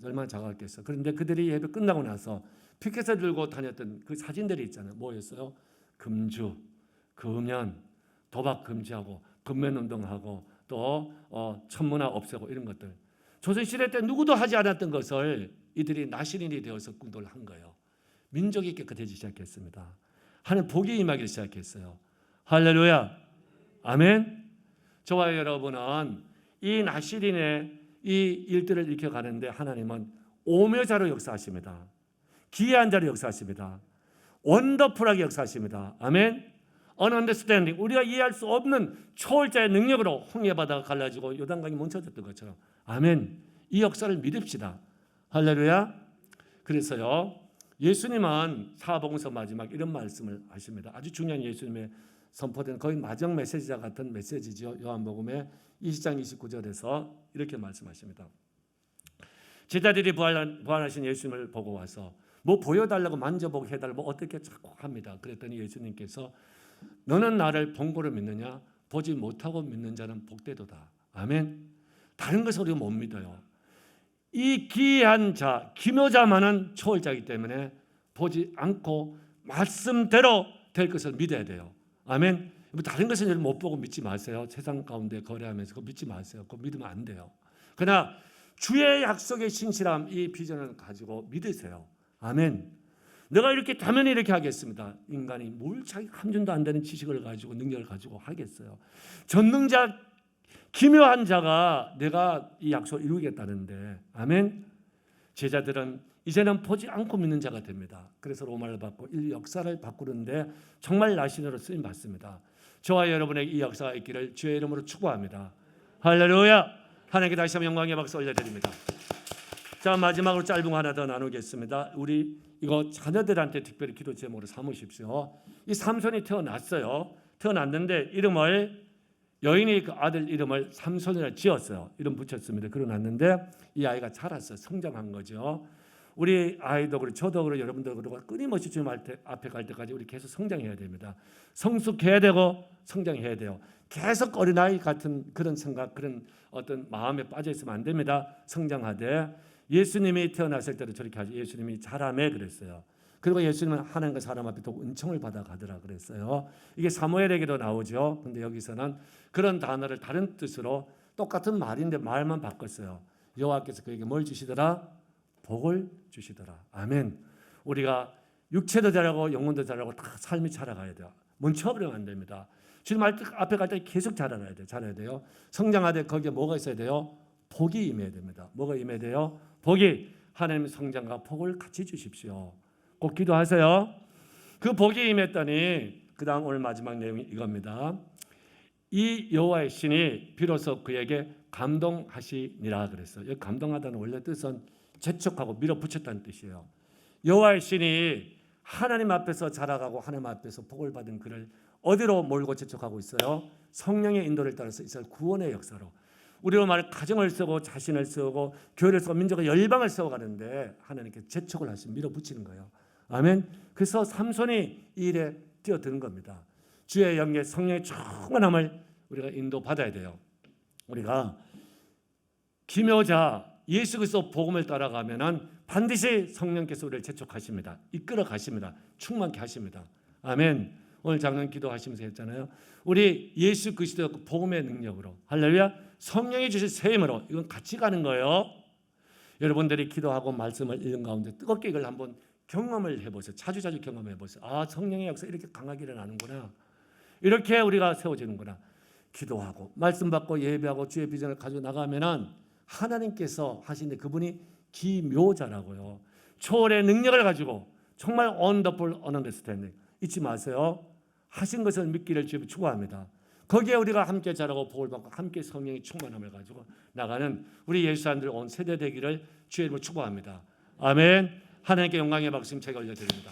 얼마나 작았겠어. 그런데 그들이 예배 끝나고 나서 피켓을 들고 다녔던 그 사진들이 있잖아요. 뭐였어요? 금주, 금연, 도박 금지하고 금면 운동하고 또 천문화 없애고 이런 것들. 조선시대 때 누구도 하지 않았던 것을 이들이 나시린이 되어서 운동을 한 거예요. 민족이 깨끗해지기 시작했습니다. 하나님 복이 임하기 시작했어요. 할렐루야. 아멘. 저와 여러분은 이 나시린의 이 일들을 일으켜가는데 하나님은 오묘자로 역사하십니다. 기이한 자로 역사하십니다. 원더풀하게 역사하십니다. 아멘. 언언더스탠딩, 우리가 이해할 수 없는 초월자의 능력으로 홍해바다가 갈라지고 요단강이 멈춰졌던 것처럼. 아멘. 이 역사를 믿읍시다. 할렐루야. 그래서요, 예수님은 사복음서 마지막 이런 말씀을 하십니다. 아주 중요한 예수님의 선포된 거의 마지막 메시지와 같은 메시지죠. 요한복음의 20장 29절에서 이렇게 말씀하십니다. 제자들이 부활하신 예수님을 보고 와서 뭐 보여달라고 만져보고 해달라고 뭐 어떻게 자꾸 합니다. 그랬더니 예수님께서 너는 나를 본 거로 믿느냐? 보지 못하고 믿는 자는 복되도다. 아멘. 다른 것을 우리가 못 믿어요. 이 기이한 자, 기묘자만은 초월자이기 때문에 보지 않고 말씀대로 될 것을 믿어야 돼요. 아멘. 다른 것은 못 보고 믿지 마세요. 세상 가운데 거래하면서 그거 믿지 마세요. 그거 믿으면 안 돼요. 그러나 주의 약속의 신실함, 이 비전을 가지고 믿으세요. 아멘. 내가 이렇게 당연히 이렇게 하겠습니다. 인간이 뭘 자기 함준도 안 되는 지식을 가지고 능력을 가지고 하겠어요. 전능자, 기묘한 자가 내가 이 약속을 이루겠다는데, 아멘. 제자들은 이제는 보지 않고 믿는 자가 됩니다. 그래서 로마를 받고 이 역사를 바꾸는데 정말 나신으로 쓰임 받습니다. 저와 여러분에게 이 역사가 있기를 주의 이름으로 축복합니다. 할렐루야. 하나님께 다시 한번 영광의 박수 올려드립니다. 자, 마지막으로 짧은 거 하나 더 나누겠습니다. 우리 이거 자녀들한테 특별히 기도 제목으로 삼으십시오. 이 삼손이 태어났어요. 태어났는데 이름을 여인이 그 아들 이름을 삼손이라 지었어요. 이름 붙였습니다. 그러놨는데 이 아이가 자랐어요. 성장한 거죠. 우리 아이도 그렇고 저도 그렇고 여러분도 그렇고 끊임없이 주님 앞에 갈 때까지 우리 계속 성장해야 됩니다. 성숙해야 되고 성장해야 돼요. 계속 어린아이 같은 그런 생각, 그런 어떤 마음에 빠져 있으면 안 됩니다. 성장하되 예수님이 태어났을 때도 저렇게 하죠. 예수님이 자라매 그랬어요. 그리고 예수님은 하나님과 사람 앞에 또 은총을 받아 가더라 그랬어요. 이게 사무엘에게도 나오죠. 근데 여기서는 그런 단어를 다른 뜻으로 똑같은 말인데 말만 바꿨어요. 여호와께서 그에게 뭘 주시더라? 복을 주시더라. 아멘. 우리가 육체도 자라고 영혼도 자라고 다 삶이 자라가야 돼요. 멈춰버리면 안 됩니다. 주님 앞에 갈 때 계속 자라야 돼요. 자라야 돼요. 성장하되 거기에 뭐가 있어야 돼요? 복이 임해야 됩니다. 뭐가 임해야 돼요? 복이. 하나님의 성장과 복을 같이 주십시오. 꼭 기도하세요. 그 복이 임했더니 그 다음 오늘 마지막 내용이 이겁니다. 이 여호와의 신이 비로소 그에게 감동하시니라 그랬어요. 여기 감동하다는 원래 뜻은 재촉하고 밀어붙였다는 뜻이에요. 여호와의 신이 하나님 앞에서 자라가고 하나님 앞에서 복을 받은 그를 어디로 몰고 재촉하고 있어요? 성령의 인도를 따라서 이스라엘 구원의 역사로. 우리로 말해 가정을 쓰고 자신을 쓰고 교회를 쓰고 민족의 열방을 세워가는데 하나님께 재촉을 하시 밀어붙이는 거예요. 아멘. 그래서 삼손이 이 일에 뛰어드는 겁니다. 주의 영의 성령의 충만함을 우리가 인도받아야 돼요. 우리가 기묘자 예수 그리스도 복음을 따라가면은 반드시 성령께서 우리를 재촉하십니다. 이끌어 가십니다. 충만케 하십니다. 아멘. 오늘 작년 기도하시면서 했잖아요. 우리 예수 그리스도 복음의 능력으로 할렐루야 성령이 주신 새 힘으로 이건 같이 가는 거예요. 여러분들이 기도하고 말씀을 읽는 가운데 뜨겁게 이걸 한번 경험을 해보세요. 자주 경험해 보세요. 아, 성령의 역사 이렇게 강하게 일어나는구나. 이렇게 우리가 세워지는구나. 기도하고 말씀 받고 예배하고 주의 비전을 가지고 나가면은 하나님께서 하시는데 그분이 기묘자라고요. 초월의 능력을 가지고 정말 wonderful understanding 잊지 마세요. 하신 것을 믿기를 주님 축원합니다. 거기에 우리가 함께 자라고 복을 받고 함께 성령의 충만함을 가지고 나가는 우리 예수 사람들 온 세대 되기를 주의 이름으로 축원합니다. 아멘. 하나님께 영광의 박수 제가 올려드립니다.